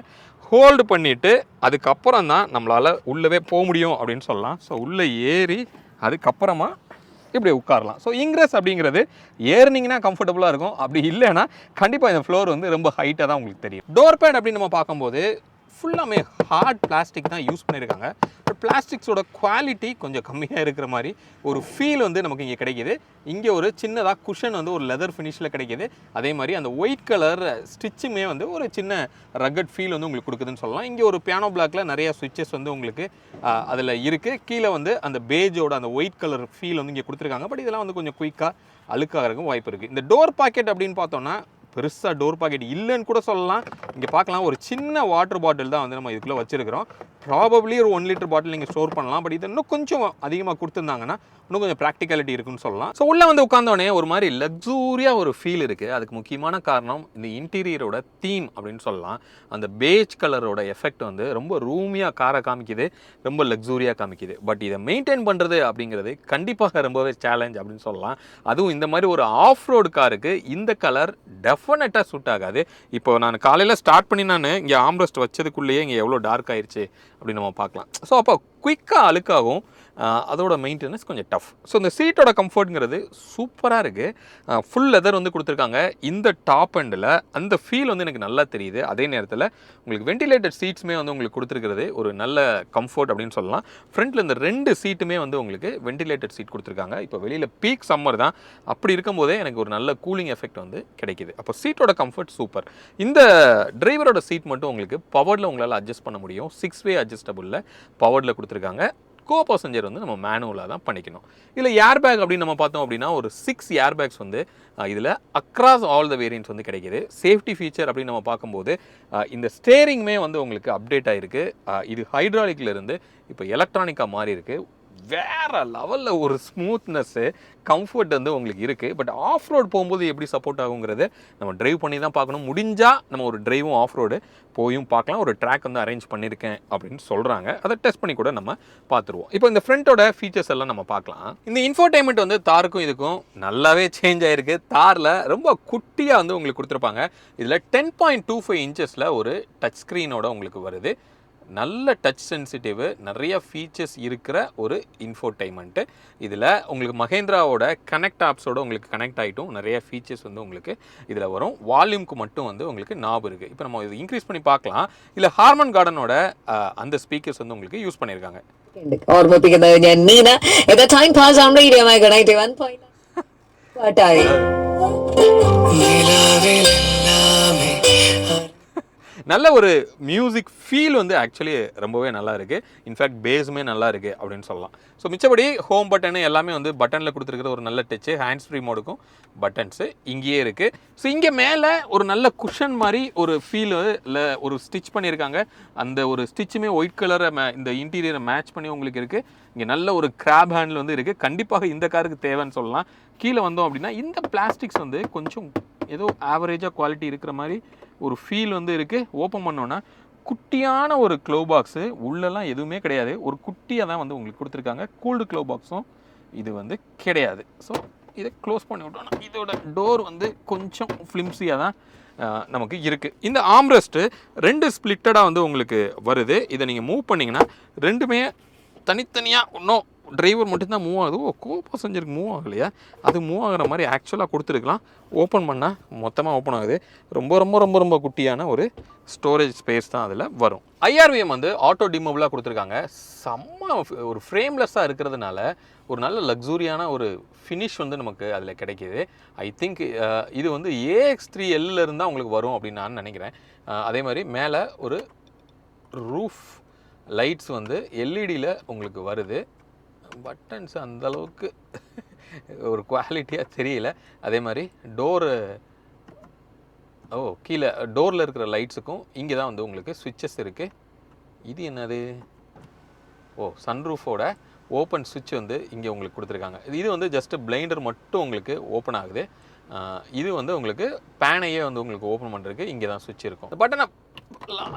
ஹோல்டு பண்ணிவிட்டு அதுக்கப்புறம் தான் நம்மளால் உள்ளவே போக முடியும் அப்படின்னு சொல்லலாம். ஸோ உள்ளே ஏறி அதுக்கப்புறமா இப்படி உட்காரலாம். ஸோ இங்கிரஸ் அப்படிங்கிறது ஏறினீங்கன்னா கம்ஃபர்டபுளாக இருக்கும். அப்படி இல்லைன்னா கண்டிப்பாக இந்த ஃப்ளோர் வந்து ரொம்ப ஹைட்டாக தான் உங்களுக்கு தெரியும். டோர் பேட் அப்படின்னு நம்ம பார்க்கும்போது ஃபுல்லாமே ஹார்ட் பிளாஸ்டிக் தான் யூஸ் பண்ணியிருக்காங்க. பட் பிளாஸ்டிக்ஸோட குவாலிட்டி கொஞ்சம் கம்மியாக இருக்கிற மாதிரி ஒரு ஃபீல் வந்து நமக்கு இங்கே கிடைக்கிது. இங்கே ஒரு சின்னதாக குஷன் வந்து ஒரு லெதர் ஃபினிஷில் கிடைக்கிது. அதே மாதிரி அந்த ஒயிட் கலர் ஸ்டிச்சுமே வந்து ஒரு சின்ன ரக்கட் ஃபீல் வந்து உங்களுக்கு கொடுக்குதுன்னு சொல்லலாம். இங்கே ஒரு பியானோ பிளாக்கில் நிறைய ஸ்விட்சஸ் வந்து உங்களுக்கு அதில் இருக்குது. கீழே வந்து அந்த பேஜோட அந்த ஒயிட் கலர் ஃபீல் வந்து இங்கே கொடுத்துருக்காங்க. பட் இதெல்லாம் வந்து கொஞ்சம் குயிக்காக அழுக்காகிறதுக்கும் வாய்ப்பு இருக்குது. இந்த டோர் பாக்கெட் அப்படின்னு பார்த்தோன்னா பெருசாக டோர் பாக்கெட் இல்லைன்னு கூட சொல்லலாம். இங்கே பார்க்கலாம், ஒரு சின்ன வாட்டர் பாட்டில் தான் வந்து நம்ம இதுக்குள்ளே வச்சுருக்கிறோம். ப்ராபப்ளி ஒரு 1 லிட்டர் பாட்டில் நீங்கள் ஸ்டோர் பண்ணலாம். பட் இது இன்னும் கொஞ்சம் அதிகமாக கொடுத்துருந்தாங்கன்னா இன்னும் கொஞ்சம் ப்ராக்டிகாலிட்டி இருக்குன்னு சொல்லலாம். ஸோ உள்ளே வந்து உட்காந்தோடனே ஒரு மாதிரி லக்ஸூரியாக ஒரு ஃபீல் இருக்குது. அதுக்கு முக்கியமான காரணம் இந்த இன்டீரியரோட தீம் அப்படின்னு சொல்லலாம். அந்த பேஜ் கலரோட எஃபெக்ட் வந்து ரொம்ப ரூமியாக காரை காமிக்குது, ரொம்ப லக்ஸூரியாக காமிக்குது. பட் இதை மெயின்டைன் பண்ணுறது அப்படிங்கிறது கண்டிப்பாக ரொம்பவே சேலஞ்ச் அப்படின்னு சொல்லலாம். அதுவும் இந்த மாதிரி ஒரு ஆஃப் ரோடு காருக்கு இந்த கலர் டெஃபினட்டாக சூட் ஆகாது. இப்போ நான் காலையில் ஸ்டார்ட் பண்ணி நான் இங்கே ஆம்ரெஸ்ட் வச்சதுக்குள்ளேயே இங்கே எவ்வளோ டார்க் ஆயிடுச்சு அப்படின்னு நம்ம பார்க்கலாம். ஸோ அப்போ குயிக்காக அழுக்காகும். அதோட மெயின்டெனன்ஸ் கொஞ்சம் டஃப். ஸோ இந்த சீட்டோட கம்ஃபர்ட்ங்கிறது சூப்பராக இருக்குது. ஃபுல் லெதர் வந்து கொடுத்துருக்காங்க. இந்த டாப் எண்டில் அந்த ஃபீல் வந்து எனக்கு நல்லா தெரியுது. அதே நேரத்தில் உங்களுக்கு வென்டிலேட்டட் சீட்ஸுமே வந்து உங்களுக்கு கொடுத்துருக்கிறது ஒரு நல்ல கம்ஃபர்ட் அப்படின்னு சொல்லலாம். ஃப்ரண்ட்டில் இந்த 2 சீட்டுமே வந்து உங்களுக்கு வென்டிலேட்டட் சீட் கொடுத்துருக்காங்க. இப்போ வெளியில் பீக் சம்மர் தான். அப்படி இருக்கும்போதே எனக்கு ஒரு நல்ல கூலிங் எஃபெக்ட் வந்து கிடைக்கிது. அப்போ சீட்டோட கம்ஃபர்ட் சூப்பர். இந்த டிரைவரோட சீட் மட்டும் உங்களுக்கு பவர்டில் உங்களால் அட்ஜஸ்ட் பண்ண முடியும். 6 வே அட்ஜஸ்டபுளில் பவர்டில் கொடுத்துருக்காங்க. கோ பாசஞ்சர் வந்து நம்ம மேனுவலாக தான் பண்ணிக்கணும். இதில் ஏர் பேக் அப்படின்னு நம்ம பார்த்தோம் அப்படின்னா ஒரு 6 ஏர் பேக்ஸ் வந்து இதில் அக்ராஸ் ஆல் த வேரியன்ட்ஸ் வந்து கிடைக்கிது. சேஃப்டி ஃபீச்சர் அப்படின்னு நம்ம பார்க்கும்போது இந்த ஸ்டேரிங்குமே வந்து உங்களுக்கு அப்டேட் ஆகிருக்கு. இது ஹைட்ராலிக்லேருந்து இப்போ எலக்ட்ரானிக்காக மாறி இருக்குது. வேறு லெவலில் ஒரு ஸ்மூத்னஸ்ஸு கம்ஃபர்ட் வந்து உங்களுக்கு இருக்குது. பட் ஆஃப் ரோடு போகும்போது எப்படி சப்போர்ட் ஆகுங்கிறது நம்ம ட்ரைவ் பண்ணி தான் பார்க்கணும். முடிஞ்சால் நம்ம ஒரு ட்ரைவும் ஆஃப் ரோடு போயும் பார்க்கலாம். ஒரு ட்ராக் வந்து அரேஞ்ச் பண்ணியிருக்கேன் அப்படின்னு சொல்கிறாங்க. அதை டெஸ்ட் பண்ணி கூட நம்ம பார்த்துருவோம். இப்போ இந்த ஃப்ரண்ட்டோட ஃபீச்சர்ஸ் எல்லாம் நம்ம பார்க்கலாம். இந்த இன்ஃபோடைன்மெண்ட் வந்து தாருக்கும் இதுக்கும் நல்லாவே சேஞ்ச் ஆகிருக்கு. தாரில் ரொம்ப குட்டியாக வந்து உங்களுக்கு கொடுத்துருப்பாங்க. இதில் 10.25 இன்ச்சஸில் ஒரு டச் ஸ்க்ரீனோட உங்களுக்கு வருது. நல்ல டச் சென்சிட்டிவ், நிறைய ஃபீச்சர்ஸ் இருக்கிற ஒரு இன்ஃபோடைன்மெண்ட்டு. இதில் உங்களுக்கு மஹேந்திராவோட கனெக்ட் ஆப்ஸோட உங்களுக்கு கனெக்ட் ஆகிட்டும் நிறைய ஃபீச்சர்ஸ் வந்து உங்களுக்கு இதில் வரும். வால்யூம்க்கு மட்டும் வந்து உங்களுக்கு நாப் இருக்குது. இப்போ நம்ம இது இன்க்ரீஸ் பண்ணி பார்க்கலாம். இல்லை ஹார்மன் கார்டனோட அந்த ஸ்பீக்கர்ஸ் வந்து உங்களுக்கு யூஸ் பண்ணியிருக்காங்க. ഓർമ്മിപ്പിക്കുന്നത് ഞാൻ നീന ഏതാ time pass on radio my God 91.9 പാട്ടായി நல்ல ஒரு மியூசிக் ஃபீல் வந்து ஆக்சுவலி ரொம்பவே நல்லா இருக்குது. இன்ஃபேக்ட் பேஸுமே நல்லா இருக்குது அப்படின்னு சொல்லலாம். ஸோ மிச்சபடி ஹோம் பட்டனு எல்லாமே வந்து பட்டனில் கொடுத்துருக்கிற ஒரு நல்ல டச்சு. ஹேண்ட்ஸ் ஃப்ரீ மோடுக்கும் பட்டன்ஸு இங்கேயே இருக்குது. ஸோ இங்கே மேலே ஒரு நல்ல குஷன் மாதிரி ஒரு ஃபீல் இல்லை ஒரு ஸ்டிச் பண்ணியிருக்காங்க. அந்த ஒரு ஸ்டிச்சுமே ஒயிட் கலரை இந்த இன்டீரியரை மேட்ச் பண்ணி உங்களுக்கு இருக்குது. இங்கே நல்ல ஒரு கிராப் ஹேண்டில் வந்து இருக்குது. கண்டிப்பாக இந்த காருக்கு தேவைன்னு சொல்லலாம். கீழே வந்தோம் அப்படின்னா இந்த பிளாஸ்டிக்ஸ் வந்து கொஞ்சம் ஏதோ ஆவரேஜாக குவாலிட்டி இருக்கிற மாதிரி ஒரு ஃபீல் வந்து இருக்குது. ஓப்பன் பண்ணோன்னா குட்டியான ஒரு க்ளோ பாக்ஸு, உள்ளெல்லாம் எதுவுமே கிடையாது. ஒரு குட்டியாக தான் வந்து உங்களுக்கு கொடுத்துருக்காங்க. கூல்டு க்ளோ பாக்ஸும் இது வந்து கிடையாது. ஸோ இதை க்ளோஸ் பண்ணி விட்டோம்னா இதோட டோர் வந்து கொஞ்சம் ஃப்ளிம்ஸியாக தான் நமக்கு இருக்குது. இந்த ஆம்ரெஸ்ட்டு 2 ஸ்ப்ளிட்டடாக வந்து உங்களுக்கு வருது. இதை நீங்கள் மூவ் பண்ணிங்கன்னா ரெண்டுமே தனித்தனியாக இன்னும் டிரைவர் மட்டும்தான் மூவ் ஆகுது. கோ பாசஞ்சருக்கு மூவ் ஆகலையா? அது மூவ் ஆகிற மாதிரி ஆக்சுவலாக கொடுத்துருக்கலாம். ஓப்பன் பண்ணால் மொத்தமாக ஓப்பன் ஆகுது. ரொம்ப ரொம்ப ரொம்ப ரொம்ப குட்டியான ஒரு ஸ்டோரேஜ் ஸ்பேஸ் தான் அதில் வரும். IRVM வந்து ஆட்டோ டிமபிளாக கொடுத்துருக்காங்க. செம்ம ஒரு ஃப்ரேம்லெஸ்ஸாக இருக்கிறதுனால ஒரு நல்ல லக்ஸூரியான ஒரு ஃபினிஷ் வந்து நமக்கு அதில் கிடைக்கிது. ஐ திங்க் இது வந்து AX3L இருந்தால் உங்களுக்கு வரும் அப்படின்னு நான் நினைக்கிறேன். அதே மாதிரி மேலே ஒரு ரூஃப் லைட்ஸ் வந்து எல்இடியில் உங்களுக்கு வருது. பட்டன்ஸ் அந்தளவுக்கு ஒரு குவாலிட்டியாக தெரியல. அதே மாதிரி டோரு கீழே டோரில் இருக்கிற லைட்ஸுக்கும் இங்கே தான் வந்து உங்களுக்கு ஸ்விட்சஸ் இருக்குது. இது என்னது? சன்ரூஃபோட ஓப்பன் சுவிட்ச் வந்து இங்கே உங்களுக்கு கொடுத்துருக்காங்க. இது வந்து ஜஸ்ட்டு பிளைண்டர் மட்டும் உங்களுக்கு ஓப்பன் ஆகுது. இது வந்து உங்களுக்கு பேனையே வந்து உங்களுக்கு ஓப்பன் பண்ணுறதுக்கு இங்கே தான் சுவிட்ச் இருக்கும். பட்டனை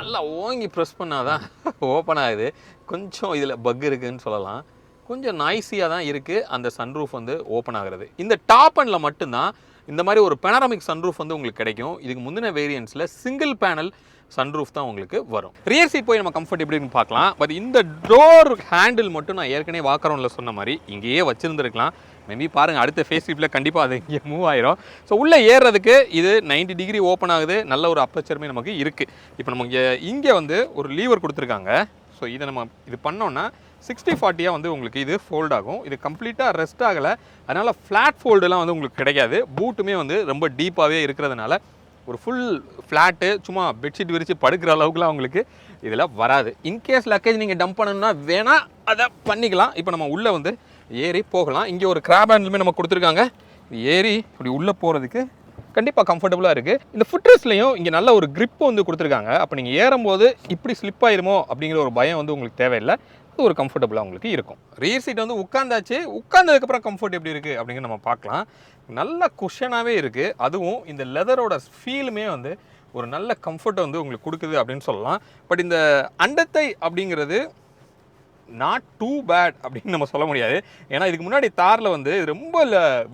நல்லா ஓங்கி ப்ரெஸ் பண்ணால் தான் ஓப்பன் ஆகுது. கொஞ்சம் இதில் பக் இருக்குதுன்னு சொல்லலாம். கொஞ்சம் நாய்ஸியாக தான் இருக்குது அந்த சன்ரூஃப் வந்து ஓப்பன் ஆகிறது. இந்த டாப் அண்டில் மட்டும்தான் இந்த மாதிரி ஒரு பெனராமிக் சன்ரூஃப் வந்து உங்களுக்கு கிடைக்கும். இதுக்கு முந்தின வேரியன்ட்ஸில் சிங்கிள் பேனல் சன்ரூஃப் தான் உங்களுக்கு வரும். ரியர் சீட் போய் நம்ம கம்ஃபர்ட் எப்படின்னு பார்க்கலாம். பட் இந்த டோர் ஹேண்டில் மட்டும் நான் ஏற்கனவே வாக்கரவுண்டில் சொன்ன மாதிரி இங்கேயே வச்சுருந்துருக்கலாம். மேபி பாருங்கள், அடுத்த ஃபேஸ் லிஃப்ட்டில் கண்டிப்பாக அது இங்கே மூவ் ஆயிரும். ஸோ உள்ளே ஏறுறதுக்கு இது 90 டிகிரி ஓப்பன் ஆகுது. நல்ல ஒரு அப்பச்சருமே நமக்கு இருக்குது. இப்போ நமக்கு இங்கே வந்து ஒரு லீவர் கொடுத்துருக்காங்க. ஸோ இதை நம்ம இது பண்ணோன்னா 60-40 வந்து உங்களுக்கு இது ஃபோல்ட் ஆகும். இது கம்ப்ளீட்டாக ரெஸ்ட் ஆகலை. அதனால் ஃப்ளாட் ஃபோல்டுலாம் வந்து உங்களுக்கு கிடைக்காது. பூட்டுமே வந்து ரொம்ப டீப்பாகவே இருக்கிறதுனால ஒரு ஃபுல் ஃப்ளாட்டு சும்மா பெட்ஷீட் விரித்து படுக்கிற அளவுக்குலாம் உங்களுக்கு இதில் வராது. இன்கேஸ் லக்கேஜ் நீங்கள் டம்ப் பண்ணணும்னா வேணால் அதை பண்ணிக்கலாம். இப்போ நம்ம உள்ளே வந்து ஏறி போகலாம். இங்கே ஒரு கிராப் ஹேண்டிலுமே நம்ம கொடுத்துருக்காங்க. ஏறி இப்படி உள்ளே போகிறதுக்கு கண்டிப்பாக கம்ஃபர்டபுளாக இருக்குது. இந்த ஃபுட்ரெஸ்ட்லையும் இங்கே நல்ல ஒரு grip வந்து கொடுத்துருக்காங்க. அப்போ நீங்கள் ஏறும்போது இப்படி ஸ்லிப் ஆயிருமோ அப்படிங்கிற ஒரு பயம் வந்து உங்களுக்கு தேவையில்லை. அது ஒரு கம்ஃபர்டபுளாக உங்களுக்கு இருக்கும். ரியர் சீட் வந்து உட்காந்தாச்சு. உட்காந்ததுக்கப்புறம் கம்ஃபர்ட் எப்படி இருக்குது அப்படிங்கிற நம்ம பார்க்கலாம். நல்ல குஷனாகவே இருக்குது. அதுவும் இந்த லெதரோட ஃபீலுமே வந்து ஒரு நல்ல கம்ஃபர்ட்டை வந்து உங்களுக்கு கொடுக்குது அப்படின்னு சொல்லலாம். பட் இந்த அண்டத்தை அப்படிங்கிறது நாட் டூ பேட் அப்படின்னு நம்ம சொல்ல முடியாது. ஏன்னா இதுக்கு முன்னாடி தாரில் வந்து ரொம்ப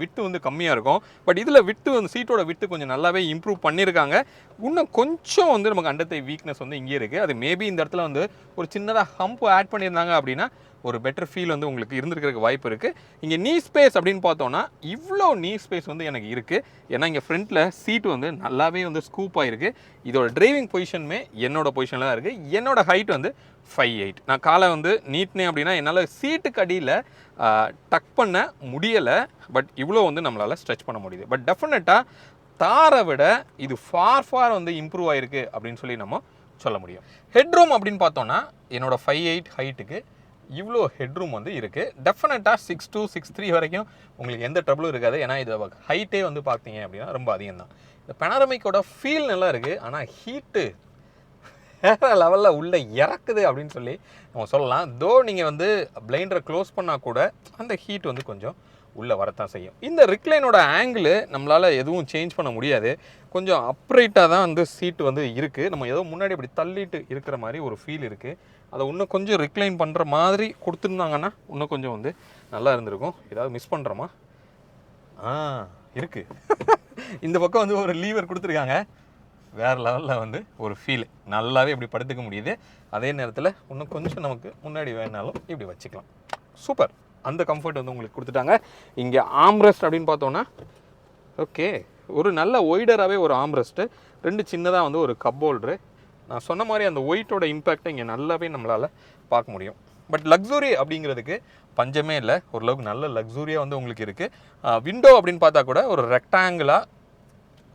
விட்டு வந்து கம்மியாக இருக்கும். பட் இதில் விட்டு வந்து சீட்டோட விட்டு கொஞ்சம் நல்லாவே இம்ப்ரூவ் பண்ணியிருக்காங்க. இன்னும் கொஞ்சம் வந்து நமக்கு அண்டத்தை வீக்னஸ் வந்து இங்கே இருக்குது. அது மேபி இந்த இடத்துல வந்து ஒரு சின்னதாக ஹம்ப் ஆட் பண்ணியிருந்தாங்க அப்படின்னா ஒரு பெட்டர் ஃபீல் வந்து உங்களுக்கு இருந்துருக்கிறதுக்கு வாய்ப்பு இருக்குது. இங்கே நீ ஸ்பேஸ் அப்படின்னு பார்த்தோன்னா இவ்வளோ நீ ஸ்பேஸ் வந்து எனக்கு இருக்குது. ஏன்னா இங்கே ஃப்ரண்ட்டில் சீட்டு வந்து நல்லாவே வந்து ஸ்கூப் ஆகிருக்கு. இதோட டிரைவிங் பொசிஷனுமே என்னோட பொசிஷனில் தான் இருக்குது. என்னோட ஹைட் வந்து 5'8". நான் காலை வந்து நீட்டினேன் அப்படின்னா என்னால் சீட்டுக்கு அடியில் டக் பண்ண முடியலை. பட் இவ்வளோ வந்து நம்மளால் ஸ்ட்ரெச் பண்ண முடியுது. பட் டெஃபினட்டாக தாரை விட இது ஃபார் வந்து இம்ப்ரூவ் ஆகிருக்கு அப்படின்னு சொல்லி நம்ம சொல்ல முடியும். ஹெட்ரூம் அப்படின்னு பார்த்தோன்னா என்னோட 5'8" ஹைட்டுக்கு இவ்வளோ ஹெட்ரூம் வந்து இருக்குது. டெஃபினட்டாக 6'2", 6'3 வரைக்கும் உங்களுக்கு எந்த ட்ரபிளும் இருக்காது. ஏன்னா இது ஹைட்டே வந்து பார்த்தீங்க அப்படின்னா ரொம்ப அதிகம் தான். இந்த பெனாரமிக்கோட ஃபீல் நல்லா இருக்குது. ஆனால் ஹீட்டு வேறு லெவலில் உள்ளே இறக்குது அப்படின்னு சொல்லி நம்ம சொல்லலாம். தோ நீங்கள் வந்து பிளைண்டரை க்ளோஸ் பண்ணால் கூட அந்த ஹீட் வந்து கொஞ்சம் உள்ளே வரத்தான் செய்யும். இந்த ரிக்ளைனோட ஆங்கிள் நம்மளால் எதுவும் சேஞ்ச் பண்ண முடியாது. கொஞ்சம் அப்ரைட்டாக தான் வந்து சீட்டு வந்து இருக்குது. நம்ம ஏதோ முன்னாடி அப்படி தள்ளிட்டு இருக்கிற மாதிரி ஒரு ஃபீல் இருக்குது. அதை இன்னும் கொஞ்சம் ரிக்ளைன் பண்ணுற மாதிரி கொடுத்துருந்தாங்கன்னா இன்னும் கொஞ்சம் வந்து நல்லா இருந்திருக்கும். ஏதாவது மிஸ் பண்ணுறோமா? இருக்குது. இந்த பக்கம் வந்து ஒரு லீவர் கொடுத்துருக்காங்க. வேறு லெவலில் வந்து ஒரு ஃபீல் நல்லாவே இப்படி படுத்துக்க முடியுது. அதே நேரத்தில் இன்னும் கொஞ்சம் நமக்கு முன்னாடி வேணாலும் இப்படி வச்சுக்கலாம். சூப்பர். அந்த கம்ஃபர்ட் வந்து உங்களுக்கு கொடுத்துட்டாங்க. இங்கே ஆம்ரெஸ்ட் அப்படின்னு பார்த்தோன்னா ஓகே, ஒரு நல்ல ஒய்டராகவே ஒரு ஆம்ரெஸ்ட்டு, 2 சின்னதாக வந்து ஒரு கப் ஹோல்டரு. நான் சொன்ன மாதிரி அந்த ஒயிட்டோட இம்பேக்டை இங்கே நல்லாவே நம்மளால் பார்க்க முடியும். பட் லக்ஸுரி அப்படிங்கிறதுக்கு பஞ்சமே இல்லை. ஓரளவுக்கு நல்ல லக்ஸுரியாக வந்து உங்களுக்கு இருக்குது. விண்டோ அப்படின்னு பார்த்தா கூட ஒரு ரெக்டாங்கிளாக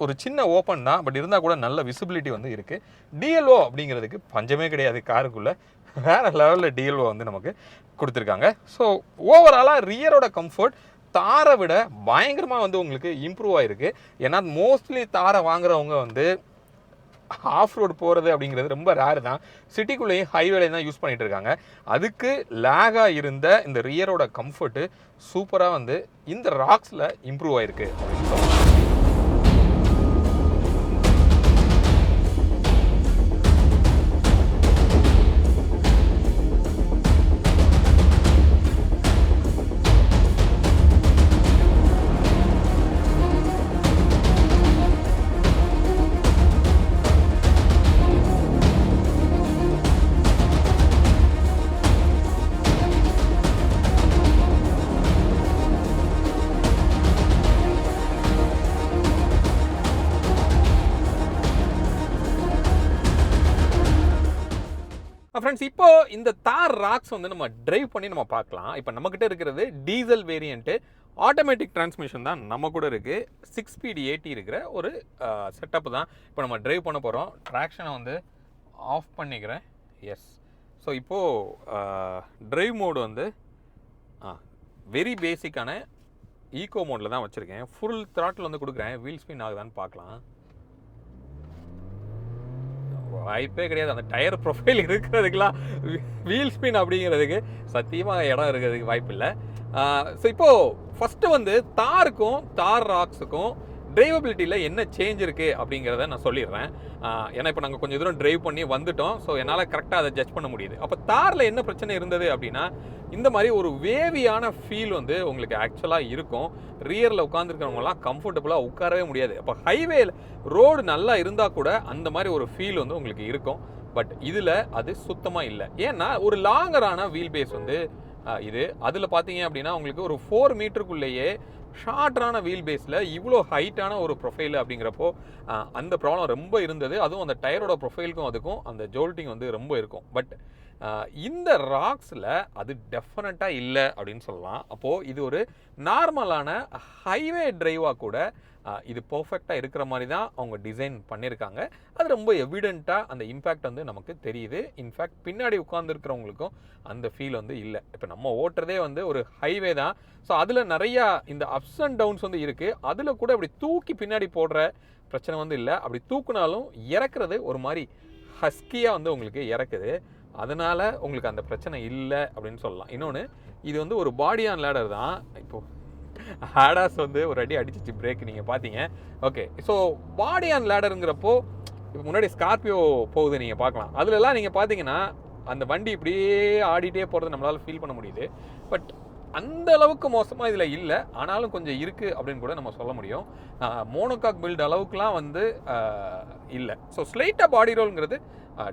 ஒரு சின்ன ஓப்பன் தான். பட் இருந்தால் கூட நல்ல விசிபிலிட்டி வந்து இருக்குது. டிஎல்ஓ அப்படிங்கிறதுக்கு பஞ்சமே கிடையாது. காருக்குள்ளே வேறு லெவலில் டிஎல்ஓ வந்து நமக்கு கொடுத்துருக்காங்க. ஸோ ஓவராலாக ரியரோட கம்ஃபர்ட் தாரை விட பயங்கரமாக வந்து உங்களுக்கு இம்ப்ரூவ் ஆகிருக்கு. ஏன்னா மோஸ்ட்லி தாரை வாங்குறவங்க வந்து ஆஃப் ரோடு போகிறது அப்படிங்கிறது ரொம்ப ரேர் தான். சிட்டிக்குள்ளேயும் ஹைவேலையும் தான் யூஸ் பண்ணிகிட்டு இருக்காங்க. அதுக்கு லேகாக இருந்த இந்த ரியரோட கம்ஃபர்ட்டு சூப்பராக வந்து இந்த ராக்ஸில் இம்ப்ரூவ் ஆகிருக்கு அப்படின்னு சொல்லலாம். ஃப்ரெண்ட்ஸ் இப்போ இந்த தார் ராக்ஸ் வந்து நம்ம டிரைவ் பண்ணி நம்ம பார்க்கலாம். இப்போ நம்மக்கிட்ட இருக்கிறது டீசல் வேரியண்ட்டு, ஆட்டோமேட்டிக் டிரான்ஸ்மிஷன் தான் நம்ம கூட இருக்குது. 6 ஸ்பீட் 80 இருக்கிற ஒரு செட்டப் தான் இப்போ நம்ம டிரைவ் பண்ண போகிறோம். ட்ராக்ஷனை வந்து ஆஃப் பண்ணிக்கிறேன். எஸ். ஸோ இப்போது டிரைவ் மோடு வந்து வெரி பேசிக்கான ஈகோ மோடில் தான் வச்சுருக்கேன். ஃபுல் த்ராட்டில் வந்து கொடுக்குறேன். வீல் ஸ்பின் ஆகுதான்னு பார்க்கலாம். வாய்ப்பே கிடையாது. அந்த டயர் ப்ரொஃபைல் இருக்கிறதுக்கெலாம் வீல் ஸ்பின் அப்படிங்கிறதுக்கு சத்தியமாக இடம் இருக்கிறதுக்கு வாய்ப்பு இல்லை. ஸோ இப்போது ஃபஸ்ட்டு வந்து தாருக்கும் தார் ராக்ஸுக்கும் டிரைவபிலிட்டியில் என்ன சேஞ்ச் இருக்குது அப்படிங்கிறத நான் சொல்லிடுறேன். ஏன்னா இப்போ நாங்கள் கொஞ்சம் தூரம் டிரைவ் பண்ணி வந்துட்டோம். ஸோ என்னால் கரெக்டாக அதை ஜட்ஜ் பண்ண முடியுது. அப்போ தாரில் என்ன பிரச்சனை இருந்தது அப்படின்னா, இந்த மாதிரி ஒரு வேவியான ஃபீல் வந்து உங்களுக்கு ஆக்சுவலாக இருக்கும். ரியரில் உட்காந்துருக்கிறவங்கலாம் கம்ஃபர்டபுளாக உட்காரவே முடியாது. அப்போ ஹைவேல ரோடு நல்லா இருந்தால் கூட அந்த மாதிரி ஒரு ஃபீல் வந்து உங்களுக்கு இருக்கும். பட் இதில் அது சுத்தமாக இல்லை. ஏன்னா ஒரு லாங்கரான வீல் பேஸ் வந்து இது. அதில் பார்த்தீங்க அப்படின்னா உங்களுக்கு ஒரு 4 மீட்டருக்குள்ளேயே ஷார்ட்டான வீல் பேஸில் இவ்வளோ ஹைட்டான ஒரு ப்ரொஃபைல் அப்படிங்கிறப்போ அந்த ப்ராப்ளம் ரொம்ப இருந்தது. அதுவும் அந்த டயரோட ப்ரொஃபைலுக்கும் அதுக்கும் அந்த ஜோல்ட்டிங் வந்து ரொம்ப இருக்கும். பட் இந்த ராக்ஸில் அது டெஃபினட்டாக இல்லை அப்படின்னு சொல்லலாம். அப்போது இது ஒரு நார்மலான ஹைவே டிரைவாக கூட இது பர்ஃபெக்டாக இருக்கிற மாதிரி தான் அவங்க டிசைன் பண்ணியிருக்காங்க. அது ரொம்ப எவிடெண்ட்டாக அந்த இம்பேக்ட் வந்து நமக்கு தெரியுது. இன்ஃபேக்ட் பின்னாடி உட்காந்துருக்கிறவங்களுக்கும் அந்த ஃபீல் வந்து இல்லை. இப்போ நம்ம ஓட்டுறதே வந்து ஒரு ஹைவே தான். ஸோ அதில் நிறையா இந்த அப்ஸ் அண்ட் டவுன்ஸ் வந்து இருக்குது. அதில் கூட இப்படி தூக்கி பின்னாடி போடுற பிரச்சனை வந்து இல்லை. அப்படி தூக்குனாலும் இறக்குறது ஒரு மாதிரி ஹஸ்கியாக வந்து உங்களுக்கு இறக்குது. அதனால் உங்களுக்கு அந்த பிரச்சனை இல்லை அப்படின்னு சொல்லலாம். இன்னொன்று, இது வந்து ஒரு பாடி ஆன் லேடர் தான். இப்போது ஹேடாஸ் வந்து ஒரு அடி அடிச்சிச்சு பிரேக், நீங்கள் பார்த்தீங்க. ஓகே, ஸோ பாடி ஆன் லேடருங்கிறப்போ இப்போ முன்னாடி ஸ்கார்பியோ போகுது நீங்கள் பார்க்கலாம். அதுலலாம் நீங்கள் பார்த்தீங்கன்னா அந்த வண்டி இப்படியே ஆடிட்டே போகிறது நம்மளால் ஃபீல் பண்ண முடியுது. பட் அந்த அளவுக்கு மோசமாக இதில் இல்லை. ஆனாலும் கொஞ்சம் இருக்குது அப்படின்னு கூட நம்ம சொல்ல முடியும். மோனோகாக் பில்ட் அளவுக்குலாம் வந்து இல்லை. ஸோ ஸ்லைட்டாக பாடி ரோல்ங்கிறது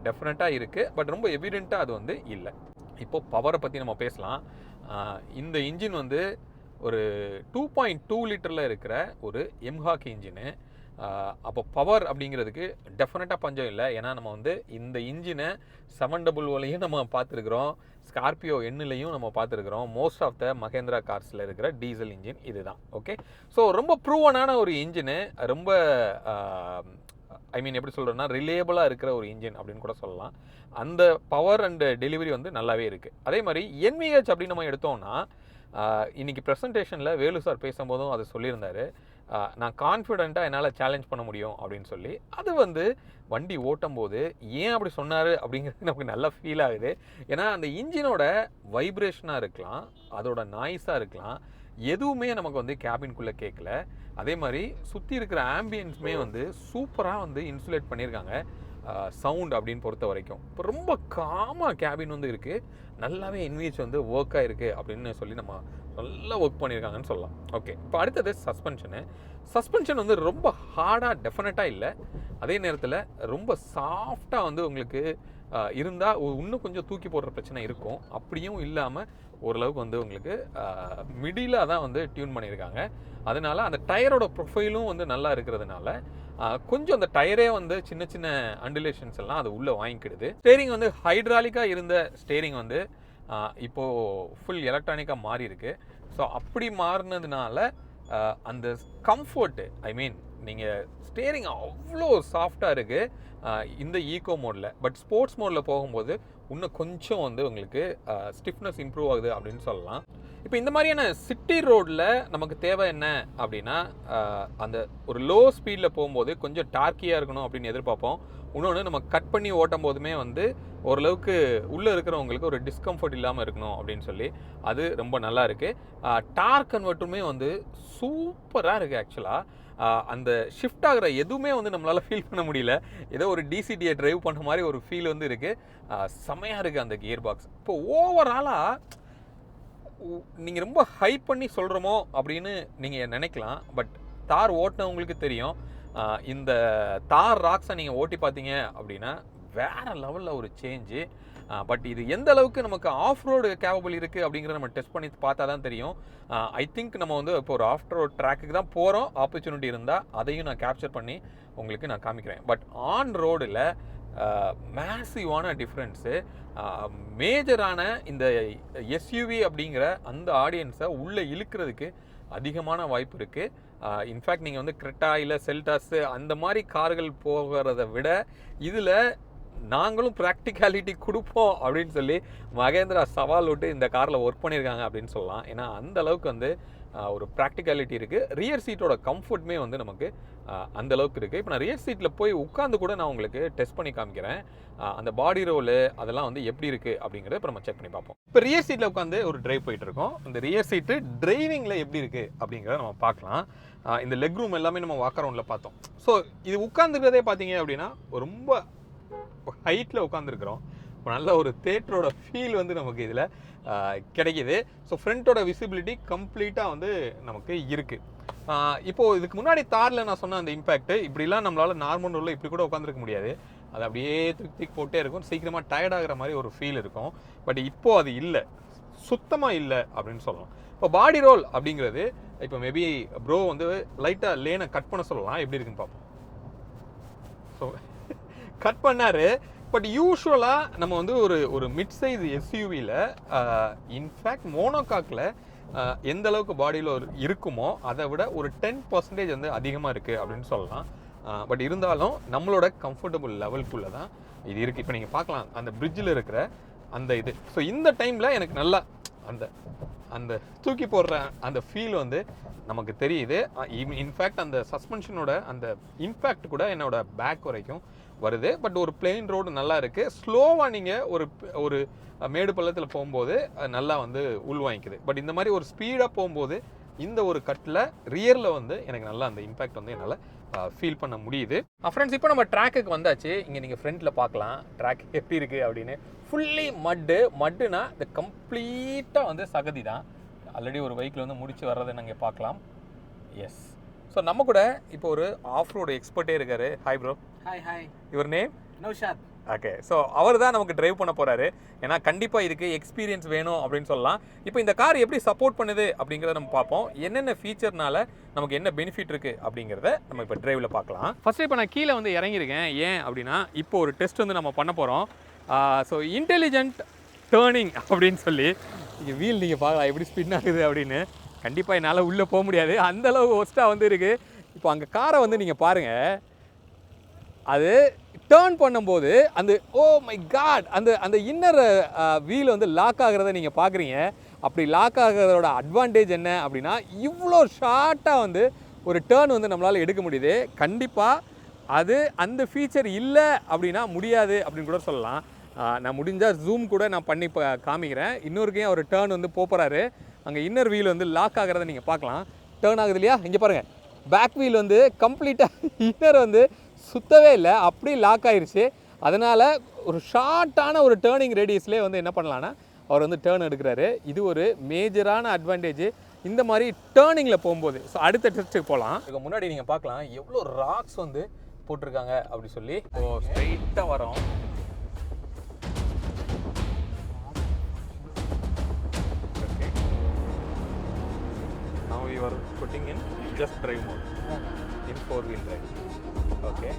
டெஃபினட்டாக இருக்குது. பட் ரொம்ப எவிடெண்ட்டாக அது வந்து இல்லை. இப்போது பவரை பற்றி நம்ம பேசலாம். இந்த இன்ஜின் வந்து ஒரு 2.2 லிட்டரில் இருக்கிற ஒரு எம்ஹாக் இன்ஜினு. அப்போ பவர் அப்படிங்கிறதுக்கு டெஃபினட்டாக பஞ்சம் இல்லை. ஏன்னா நம்ம வந்து இந்த இன்ஜினை 700 நம்ம பார்த்துருக்குறோம், ஸ்கார்பியோ எண்ணிலையும் நம்ம பார்த்துருக்குறோம். மோஸ்ட் ஆஃப் த மகேந்திரா கார்ஸில் இருக்கிற டீசல் இன்ஜின் இதுதான். ஓகே, ஸோ ரொம்ப ப்ரூவனான ஒரு இன்ஜினு, ரொம்ப எப்படி சொல்கிறேன்னா ரிலேபிளாக இருக்கிற ஒரு இன்ஜின் அப்படின்னு கூட சொல்லலாம். அந்த பவர் அண்ட் டெலிவரி வந்து நல்லாவே இருக்குது. அதே மாதிரி NVH அப்படின்னு நம்ம எடுத்தோம்னா, இன்றைக்கி ப்ரெசன்டேஷனில் வேலு சார் பேசும்போதும் அது சொல்லியிருந்தார். நான் கான்ஃபிடெண்ட்டாக என்னால் சேலஞ்ச் பண்ண முடியும் அப்படின்னு சொல்லி. அது வந்து வண்டி ஓட்டும் போது ஏன் அப்படி சொன்னார் அப்படிங்கிறது நமக்கு நல்லா ஃபீல் ஆகுது. ஏன்னா அந்த இன்ஜினோட வைப்ரேஷனாக இருக்கலாம், அதோட நாய்ஸாக இருக்கலாம், எதுவுமே நமக்கு வந்து கேபின்குள்ளே கேட்கல. அதே மாதிரி சுற்றி இருக்கிற ஆம்பியன்ஸுமே வந்து சூப்பராக வந்து இன்சுலேட் பண்ணியிருக்காங்க சவுண்ட் அப்படின்னு பொறுத்த வரைக்கும். இப்போ ரொம்ப காமாக கேபின் வந்து இருக்குது. நல்லாவே NVH வந்து ஒர்க் ஆகிருக்கு அப்படின்னு சொல்லி நம்ம நல்லா ஒர்க் பண்ணியிருக்காங்கன்னு சொல்லலாம். ஓகே, இப்போ அடுத்தது சஸ்பென்ஷன் வந்து ரொம்ப ஹார்டாக டெஃபினட்டாக இல்லை. அதே நேரத்தில் ரொம்ப சாஃப்டாக வந்து உங்களுக்கு இருந்தால் இன்னும் கொஞ்சம் தூக்கி போடுற பிரச்சனை இருக்கும். அப்படியும் இல்லாமல் ஓரளவுக்கு வந்து உங்களுக்கு மிடிலாக தான் வந்து டியூன் பண்ணியிருக்காங்க. அதனால அந்த டயரோட ப்ரொஃபைலும் வந்து நல்லா இருக்கிறதுனால கொஞ்சம் அந்த டயரே வந்து சின்ன சின்ன அண்டுலேஷன்ஸ் எல்லாம் அது உள்ளே வாங்கிக்கிடுது. ஸ்டேரிங் வந்து ஹைட்ராலிக்காக இருந்த ஸ்டேரிங் வந்து இப்போது ஃபுல் எலக்ட்ரானிக்காக மாறி இருக்கு. ஸோ அப்படி மாறினதுனால அந்த கம்ஃபர்ட்டு, நீங்கள் ஸ்டேரிங் அவ்வளோ சாஃப்டாக இருக்குது இந்த ஈகோ மோடில். பட் ஸ்போர்ட்ஸ் மோடில் போகும்போது இன்னும் கொஞ்சம் வந்து உங்களுக்கு ஸ்டிஃப்னஸ் இம்ப்ரூவ் ஆகுது அப்படின்னு சொல்லலாம். இப்போ இந்த மாதிரியான சிட்டி ரோடில் நமக்கு தேவை என்ன அப்படின்னா, அந்த ஒரு லோ ஸ்பீடில் போகும்போது கொஞ்சம் டார்க்கியாக இருக்கணும் அப்படின்னு எதிர்பார்ப்போம். இன்னொன்று, நம்ம கட் பண்ணி ஓட்டும் போதுமே வந்து ஓரளவுக்கு உள்ளே இருக்கிறவங்களுக்கு ஒரு டிஸ்கம்ஃபர்ட் இல்லாமல் இருக்கணும் அப்படின்னு சொல்லி அது ரொம்ப நல்லா இருக்குது. டார்க் கன்வெர்ட்டுமே வந்து சூப்பராக இருக்குது. ஆக்சுவலாக அந்த ஷிஃப்ட் ஆகிற எதுவுமே வந்து நம்மளால் ஃபீல் பண்ண முடியல. ஏதோ ஒரு DCTயை ட்ரைவ் பண்ண மாதிரி ஒரு ஃபீல் வந்து இருக்குது. செமையாக இருக்குது அந்த கியர் பாக்ஸ். இப்போ ஓவராலாக நீங்கள் ரொம்ப ஹைப் பண்ணி சொல்கிறோமோ அப்படின்னு நீங்கள் நினைக்கலாம். பட் தார் ஓட்டினவங்களுக்கு தெரியும். இந்த தார் ராக்ஸை நீங்கள் ஓட்டி பார்த்தீங்க அப்படின்னா வேறு லெவலில் ஒரு சேஞ்சு. பட் இது எந்த அளவுக்கு நமக்கு ஆஃப் ரோடு கேப்பபிள் இருக்குது அப்படிங்கிறத நம்ம டெஸ்ட் பண்ணி பார்த்தா தான் தெரியும். ஐ திங்க் நம்ம வந்து இப்போ ஒரு ஆஃப் ரோட் ட்ராக்குக்கு தான் போகிறோம். ஆப்பர்ச்சுனிட்டி இருந்தால் அதையும் நான் கேப்சர் பண்ணி உங்களுக்கு நான் காமிக்கிறேன். பட் ஆன் ரோடில் மேசிவான டிஃப்ரென்ஸு. மேஜரான இந்த எஸ்யூவி அப்படிங்கிற அந்த ஆடியன்ஸை உள்ளே இழுக்கிறதுக்கு அதிகமான வாய்ப்பு இருக்குது. இன்ஃபேக்ட் நீங்கள் வந்து கிரெட்டா இல்லை செல்டாஸு அந்த மாதிரி கார்கள் போகிறத விட இதில் நாங்களும் ப்ராக்டிகாலிட்டி கொடுப்போம் அப்படின்னு சொல்லி மகேந்திரா சவால் விட்டு இந்த காரில் ஒர்க் பண்ணியிருக்காங்க அப்படின்னு சொல்லலாம். ஏன்னா அந்த அளவுக்கு வந்து ஒரு ப்ராக்டிகாலிட்டி இருக்குது. ரியர் சீட்டோட கம்ஃபர்ட்டுமே வந்து நமக்கு அந்த அளவுக்கு இருக்குது. இப்போ நான் ரியர் சீட்டில் போய் உட்காந்து கூட நான் உங்களுக்கு டெஸ்ட் பண்ணி காமிக்கிறேன். அந்த பாடி ரோலு அதெல்லாம் வந்து எப்படி இருக்குது அப்படிங்கிறத இப்போ நம்ம செக் பண்ணி பார்ப்போம். இப்போ ரியர் சீட்டில் உட்காந்து ஒரு டிரைவ் போயிட்டு இருக்கோம். இந்த ரியர் சீட்டு டிரைவிங்கில் எப்படி இருக்குது அப்படிங்கிறத நம்ம பார்க்கலாம். இந்த லெக் ரூம் எல்லாமே நம்ம வாக் அரவுண்டில் பார்த்தோம். ஸோ இது உட்காந்துருக்கிறதே பார்த்தீங்க அப்படின்னா ரொம்ப ஹைட்டில் உட்காந்துருக்குறோம். இப்போ நல்ல ஒரு தேட்டரோட ஃபீல் வந்து நமக்கு இதில் கிடைக்கிது. ஸோ ஃப்ரண்ட்டோட விசிபிலிட்டி கம்ப்ளீட்டாக வந்து நமக்கு இருக்குது. இப்போது இதுக்கு முன்னாடி தாரில் நான் சொன்ன அந்த இம்பேக்ட் இப்படிலாம் நம்மளால் நார்மல் ரோலில் இப்படி கூட உட்காந்துருக்க முடியாது. அது அப்படியே தூக்கி போட்டே இருக்கும். சீக்கிரமாக டயர்ட் ஆகிற மாதிரி ஒரு ஃபீல் இருக்கும். பட் இப்போது அது இல்லை, சுத்தமாக இல்லை அப்படின்னு சொல்லலாம். இப்போ பாடி ரோல் அப்படிங்கிறது இப்போ மேபி ப்ரோ வந்து லைட்டாக லேனை கட் பண்ண சொல்லலாம். எப்படி இருக்குன்னு பார்ப்போம். ஸோ கட் பண்ணார். பட் யூஸ்வலாக நம்ம வந்து ஒரு மிட் சைஸ் எஸ்யூவியில் இன்ஃபேக்ட் மோனோகாக்கில் எந்த அளவுக்கு பாடியில் இருக்குமோ அதை விட ஒரு 10% வந்து அதிகமாக இருக்குது அப்படின்னு சொல்லலாம். பட் இருந்தாலும் நம்மளோட கம்ஃபர்டபுள் லெவலுக்குள்ளே தான் இது இருக்குது. இப்போ நீங்கள் பார்க்கலாம் அந்த பிரிட்ஜில் இருக்கிற அந்த இது. ஸோ இந்த டைமில் எனக்கு நல்லா அந்த அந்த தூக்கி போடுற அந்த ஃபீல் வந்து நமக்கு தெரியுது. இன்ஃபேக்ட் அந்த சஸ்பென்ஷனோட அந்த இம்பேக்ட் கூட என்னோட பேக் வரைக்கும் வருது. பட் ஒரு பிளெயின் ரோடு நல்லா இருக்குது. ஸ்லோவாக நீங்கள் ஒரு மேடு பள்ளத்தில் போகும்போது நல்லா வந்து உள்வாங்கிக்குது. பட் இந்த மாதிரி ஒரு ஸ்பீடாக போகும்போது இந்த ஒரு கட்டில் ரியரில் வந்து எனக்கு நல்லா அந்த இம்பேக்ட் வந்து என்னால் ஃபீல் பண்ண முடியுது. ஃப்ரெண்ட்ஸ், இப்போ நம்ம ட்ராக்குக்கு வந்தாச்சு. இங்கே நீங்கள் ஃப்ரண்ட்டில் பார்க்கலாம் ட்ராக் எப்படி இருக்குது அப்படின்னு. ஃபுல்லி மட்டுனா இந்த கம்ப்ளீட்டாக வந்து சகதி தான். ஆல்ரெடி ஒரு வெஹிக்கிள் வந்து முடிச்சு வர்றதை நாங்கள் பார்க்கலாம். எஸ். ஸோ நம்ம கூட இப்போ ஒரு ஆஃப் ரோடு எக்ஸ்பர்ட்டே இருக்காரு. Hi bro. Hi. Your name? Naushad. Okay. So அவர் தான் நமக்கு டிரைவ் பண்ண போகிறாரு. ஏன்னா கண்டிப்பாக இதுக்கு எக்ஸ்பீரியன்ஸ் வேணும் அப்படின்னு சொல்லலாம். இப்போ இந்த கார் எப்படி சப்போர்ட் பண்ணுது அப்படிங்கிறத நம்ம பார்ப்போம். என்னென்ன ஃபீச்சர்னால நமக்கு என்ன பெனிஃபிட் இருக்குது அப்படிங்கிறத நம்ம இப்போ டிரைவில் பார்க்கலாம். ஃபஸ்ட்டு இப்போ நான் கீழே வந்து இறங்கியிருக்கேன். ஏன் அப்படின்னா இப்போ ஒரு டெஸ்ட் வந்து நம்ம பண்ண போகிறோம். ஸோ இன்டெலிஜென்ட் டேர்னிங் அப்படின்னு சொல்லி இங்கே வீல் நீங்கள் பார்க்கலாம் எப்படி ஸ்பின் ஆகுது அப்படின்னு. கண்டிப்பாக என்னால் உள்ளே போக முடியாது, அந்தளவு ஒஸ்ட்டாக வந்து இருக்குது. இப்போ அங்கே காரை வந்து நீங்கள் பாருங்கள், அது டேர்ன் பண்ணும்போது அந்த ஓ மை காட் அந்த இன்னர் வீல் வந்து லாக் ஆகிறத நீங்கள் பார்க்குறீங்க. அப்படி லாக் ஆகிறதோட அட்வான்டேஜ் என்ன அப்படின்னா இவ்வளோ ஷார்ட்டாக வந்து ஒரு டேர்ன் வந்து நம்மளால் எடுக்க முடியுது. கண்டிப்பாக அது அந்த ஃபீச்சர் இல்லை அப்படின்னா முடியாது அப்படின்னு கூட சொல்லலாம். நான் முடிஞ்சால் ஜூம் கூட நான் பண்ணி காமிக்கிறேன். இன்னொருக்கையும் அவர் டேர்ன் வந்து போகிறாரு. அங்கே இன்னர் வீல் வந்து லாக் ஆகிறத நீங்கள் பார்க்கலாம். டேர்ன் ஆகுது இல்லையா? இங்கே பாருங்கள், பேக் வீல் வந்து கம்ப்ளீட்டாக இன்னர் வந்து சுத்தவே இல்லை, அப்படியே லாக் ஆயிடுச்சு. அதனால் ஒரு ஷார்ட்டான ஒரு டேர்னிங் ரேடியஸ்லேயே வந்து என்ன பண்ணலான்னா அவர் வந்து டேர்ன் எடுக்கிறாரு. இது ஒரு மேஜரான அட்வான்டேஜ் இந்த மாதிரி டேர்னிங்கில் போகும்போது. ஸோ அடுத்த டெஸ்ட்டுக்கு போகலாம். இதுக்கு முன்னாடி நீங்கள் பார்க்கலாம் எவ்வளோ ராக்ஸ் வந்து போட்டிருக்காங்க அப்படி சொல்லி. ஸோ ஸ்ட்ரைட்டாக வரோம். Now you are putting in just drive mode in 4-wheel drive. Okay.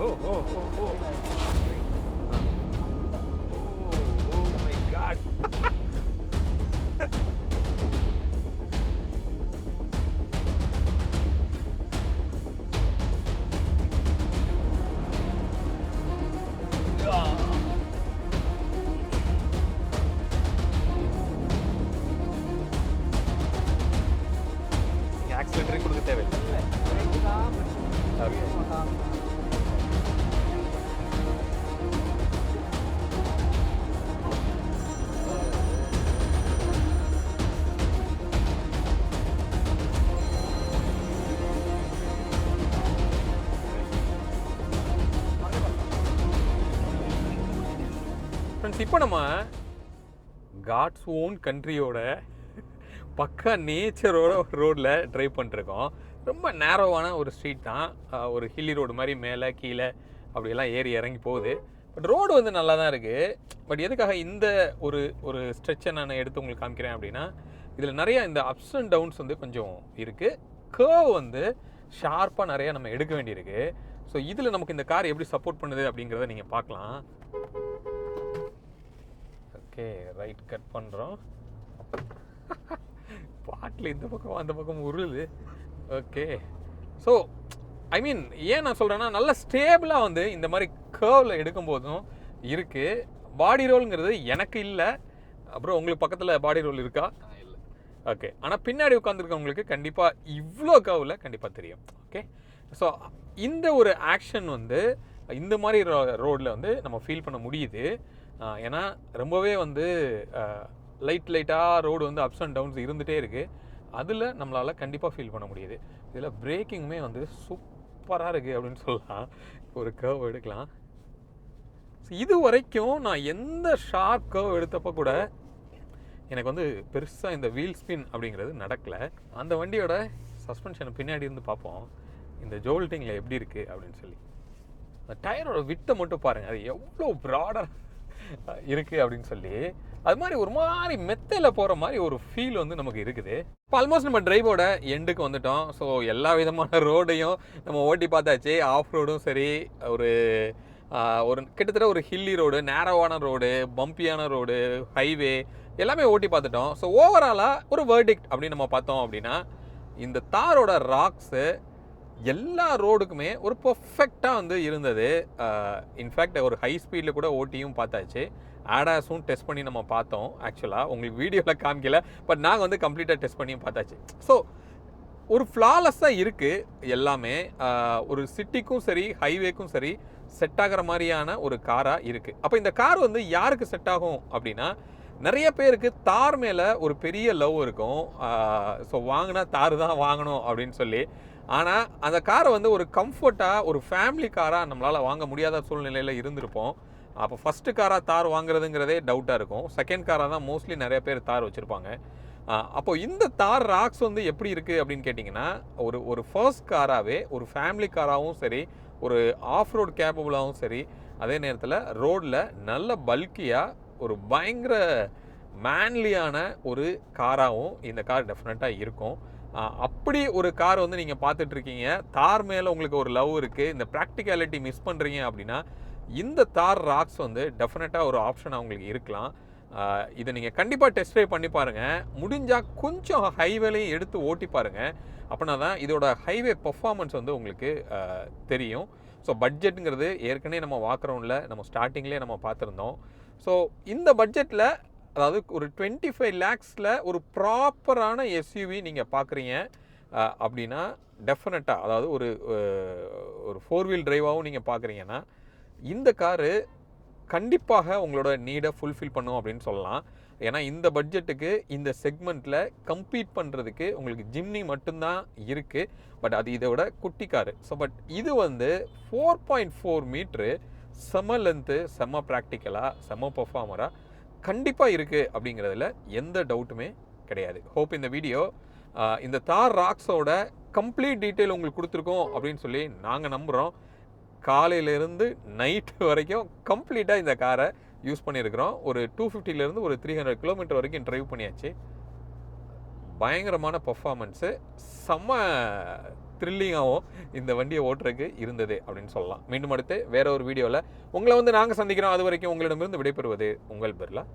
Oh. Oh my God. ஆக்சிலேட்டரே கொடுக்க தேவையில்லை. ஃப்ரெண்ட்ஸ், இப்போ நம்ம காட்ஸ் ஓன் கண்ட்ரியோட பக்கா நேச்சரோட ரோடில் ட்ரைவ் பண்ணிருக்கோம். ரொம்ப நேரோவான ஒரு ஸ்ட்ரீட் தான். ஒரு ஹில்லி ரோடு மாதிரி மேலே கீழே அப்படியெல்லாம் ஏறி இறங்கி போகுது. பட் ரோடு வந்து நல்லா தான் இருக்குது. பட் எதுக்காக இந்த ஒரு ஸ்ட்ரெச்சை நான் எடுத்து உங்களுக்கு காமிக்கிறேன் அப்படின்னா இதில் நிறையா இந்த அப்ஸ் அண்ட் டவுன்ஸ் வந்து கொஞ்சம் இருக்குது. கர்வ் வந்து ஷார்ப்பாக நிறையா நம்ம எடுக்க வேண்டியிருக்கு. ஸோ இதில் நமக்கு இந்த கார் எப்படி சப்போர்ட் பண்ணுது அப்படிங்கிறத நீங்கள் பார்க்கலாம். ஓகே, ரைட் கட் பண்ணுறோம். பாட்டில் இந்த பக்கம் அந்த பக்கம் உருளுது. ஓகே, ஸோ ஐ மீன் ஏன் நான் சொல்கிறேன்னா நல்ல ஸ்டேபிளாக வந்து இந்த மாதிரி கர்வில் எடுக்கும்போதும் இருக்குது. பாடி ரோலுங்கிறது எனக்கு இல்லை. அப்புறம் உங்களுக்கு பக்கத்தில் பாடி ரோல் இருக்கா? இல்லை. ஓகே, ஆனால் பின்னாடி உட்காந்துருக்கவங்களுக்கு கண்டிப்பாக இவ்வளோ கர்வில் கண்டிப்பாக தெரியும். ஓகே, ஸோ இந்த ஒரு ஆக்ஷன் வந்து இந்த மாதிரி ரோடில் வந்து நம்ம ஃபீல் பண்ண முடியுது. ஏன்னா ரொம்பவே வந்து லைட்டாக ரோடு வந்து அப்ஸ் அண்ட் டவுன்ஸ் இருந்துகிட்டே இருக்குது. அதில் நம்மளால் கண்டிப்பாக ஃபீல் பண்ண முடியுது. இதில் பிரேக்கிங்குமே வந்து சூப்பராக இருக்குது அப்படின்னு சொல்லலாம். ஒரு கர்வ் எடுக்கலாம். ஸோ இது வரைக்கும் நான் எந்த ஷார்ப் கர்வ் எடுத்தப்போ கூட எனக்கு வந்து பெருசாக இந்த வீல் ஸ்பின் அப்படிங்கிறது நடக்கலை. அந்த வண்டியோட சஸ்பென்ஷனை பின்னாடி இருந்து பார்ப்போம் இந்த ஜோல்ட்டிங்கில் எப்படி இருக்குது அப்படின்னு சொல்லி. அந்த டயரோட விட்டை மட்டும் பாருங்கள், அது எவ்வளோ ப்ராடாக இருக்குது அப்படின்னு சொல்லி. அது மாதிரி ஒரு மாதிரி மெத்தையில் போகிற மாதிரி ஒரு ஃபீல் வந்து நமக்கு இருக்குது. இப்போ ஆல்மோஸ்ட் நம்ம டிரைவோட எண்டுக்கு வந்துட்டோம். ஸோ எல்லா விதமான ரோடையும் நம்ம ஓட்டி பார்த்தாச்சு. ஆஃப் ரோடும் சரி, ஒரு கிட்டத்தட்ட ஒரு ஹில்லி ரோடு, நேரோவான ரோடு, பம்பியான ரோடு, ஹைவே எல்லாமே ஓட்டி பார்த்துட்டோம். ஸோ ஓவராலாக ஒரு வேர்டிக்ட் அப்படின்னு நம்ம பார்த்தோம் அப்படின்னா, இந்த தாரோட ராக்ஸு எல்லா ரோடுக்குமே ஒரு பர்ஃபெக்டாக வந்து இருந்தது. இன்ஃபேக்ட் ஒரு ஹை ஸ்பீடில் கூட ஓட்டியும் பார்த்தாச்சு. ஆடாஸும் டெஸ்ட் பண்ணி நம்ம பார்த்தோம். ஆக்சுவலாக உங்களுக்கு வீடியோவில் காமிக்கல, பட் நாங்கள் வந்து கம்ப்ளீட்டாக டெஸ்ட் பண்ணியும் பார்த்தாச்சு. ஸோ ஒரு ஃப்ளாலெஸ்ஸாக இருக்குது எல்லாமே. ஒரு சிட்டிக்கும் சரி ஹைவேக்கும் சரி செட் ஆகிற மாதிரியான ஒரு காராக இருக்குது. அப்போ இந்த கார் வந்து யாருக்கு செட் ஆகும் அப்படின்னா, நிறைய பேருக்கு தார் மேலே ஒரு பெரிய லவ் இருக்கும். ஸோ வாங்கினா தார் தான் வாங்கணும் அப்படின்னு சொல்லி. ஆனால் அந்த காரை வந்து ஒரு கம்ஃபர்ட்டாக ஒரு ஃபேமிலி காராக நம்மளால் வாங்க முடியாத சூழ்நிலையில் இருந்திருப்போம். அப்போ ஃபஸ்ட்டு காராக தார் வாங்குறதுங்கிறதே டவுட்டாக இருக்கும். செகண்ட் காராக தான் மோஸ்ட்லி நிறைய பேர் தார் வச்சுருப்பாங்க. அப்போது இந்த தார் ராக்ஸ் வந்து எப்படி இருக்குது அப்படின்னு கேட்டிங்கன்னா, ஒரு ஃபர்ஸ்ட் காராகவே ஒரு ஃபேமிலி காராகவும் சரி, ஒரு ஆஃப் ரோட் கேப்பபிளாகவும் சரி, அதே நேரத்தில் ரோடில் நல்ல பல்கியாக ஒரு பயங்கர மேன்லியான ஒரு காராகவும் இந்த கார் டெஃபினட்டாக இருக்கும். அப்படி ஒரு கார் வந்து நீங்கள் பார்த்துட்ருக்கீங்க, தார் மேலே உங்களுக்கு ஒரு லவ் இருக்குது, இந்த ப்ராக்டிகாலிட்டி மிஸ் பண்ணுறீங்க அப்படின்னா இந்த தார் ராக்ஸ் வந்து டெஃபினட்டாக ஒரு ஆப்ஷன் அவங்களுக்கு இருக்கலாம். இதை நீங்கள் கண்டிப்பாக டெஸ்ட் ட்ரைவ் பண்ணி பாருங்கள். முடிஞ்சால் கொஞ்சம் ஹைவேலையும் எடுத்து ஓட்டி பாருங்கள். அப்படின்னா தான் இதோட ஹைவே பர்ஃபார்மன்ஸ் வந்து உங்களுக்கு தெரியும். ஸோ பட்ஜெட்டுங்கிறது ஏற்கனவே நம்ம வாக்குறோம்ல, நம்ம ஸ்டார்டிங்லேயே நம்ம பார்த்துருந்தோம். ஸோ இந்த பட்ஜெட்டில், அதாவது ஒரு 25 lakhஸில் ஒரு ப்ராப்பரான எஸ்யூவி நீங்கள் பார்க்குறீங்க அப்படின்னா டெஃபினட்டாக, அதாவது ஒரு 4 வீல் டிரைவாகவும் நீங்கள் பார்க்குறீங்கன்னா இந்த காரு கண்டிப்பாக உங்களோட நீடை ஃபுல்ஃபில் பண்ணும் அப்படின்னு சொல்லலாம். ஏன்னா இந்த பட்ஜெட்டுக்கு இந்த செக்மெண்ட்டில் கம்பீட் பண்ணுறதுக்கு உங்களுக்கு ஜிம்னி மட்டும்தான் இருக்குது. பட் அது இதை விட குட்டி காரு. ஸோ பட் இது வந்து 4.4 மீட்ரு, செம்ம லென்த்து, செம்ம ப்ராக்டிக்கலாக, செம்ம பர்ஃபார்மராக கண்டிப்பாக இருக்குது அப்படிங்கிறதுல எந்த டவுட்டுமே கிடையாது. ஹோப் இந்த வீடியோ இந்த தார் ராக்ஸோட கம்ப்ளீட் டீட்டெயில் உங்களுக்கு கொடுத்துருக்கோம் அப்படின்னு சொல்லி நாங்கள் நம்புகிறோம். காலையிலேருந்து நைட்டு வரைக்கும் கம்ப்ளீட்டாக இந்த காரை யூஸ் பண்ணியிருக்கிறோம். ஒரு 250லேருந்து ஒரு 300 கிலோமீட்டர் வரைக்கும் ட்ரைவ் பண்ணியாச்சு. பயங்கரமான பர்ஃபார்மன்ஸு, செம்ம த்ரில்லிங்காகவும் இந்த வண்டியை ஓட்டுறதுக்கு இருந்தது அப்படின்னு சொல்லலாம். மீண்டும் அடுத்து வேற ஒரு வீடியோவில் உங்களை வந்து நாங்கள் சந்திக்கிறோம். அது வரைக்கும் உங்களிடமிருந்து விடைபெறுவது உங்கள் பிர்லா.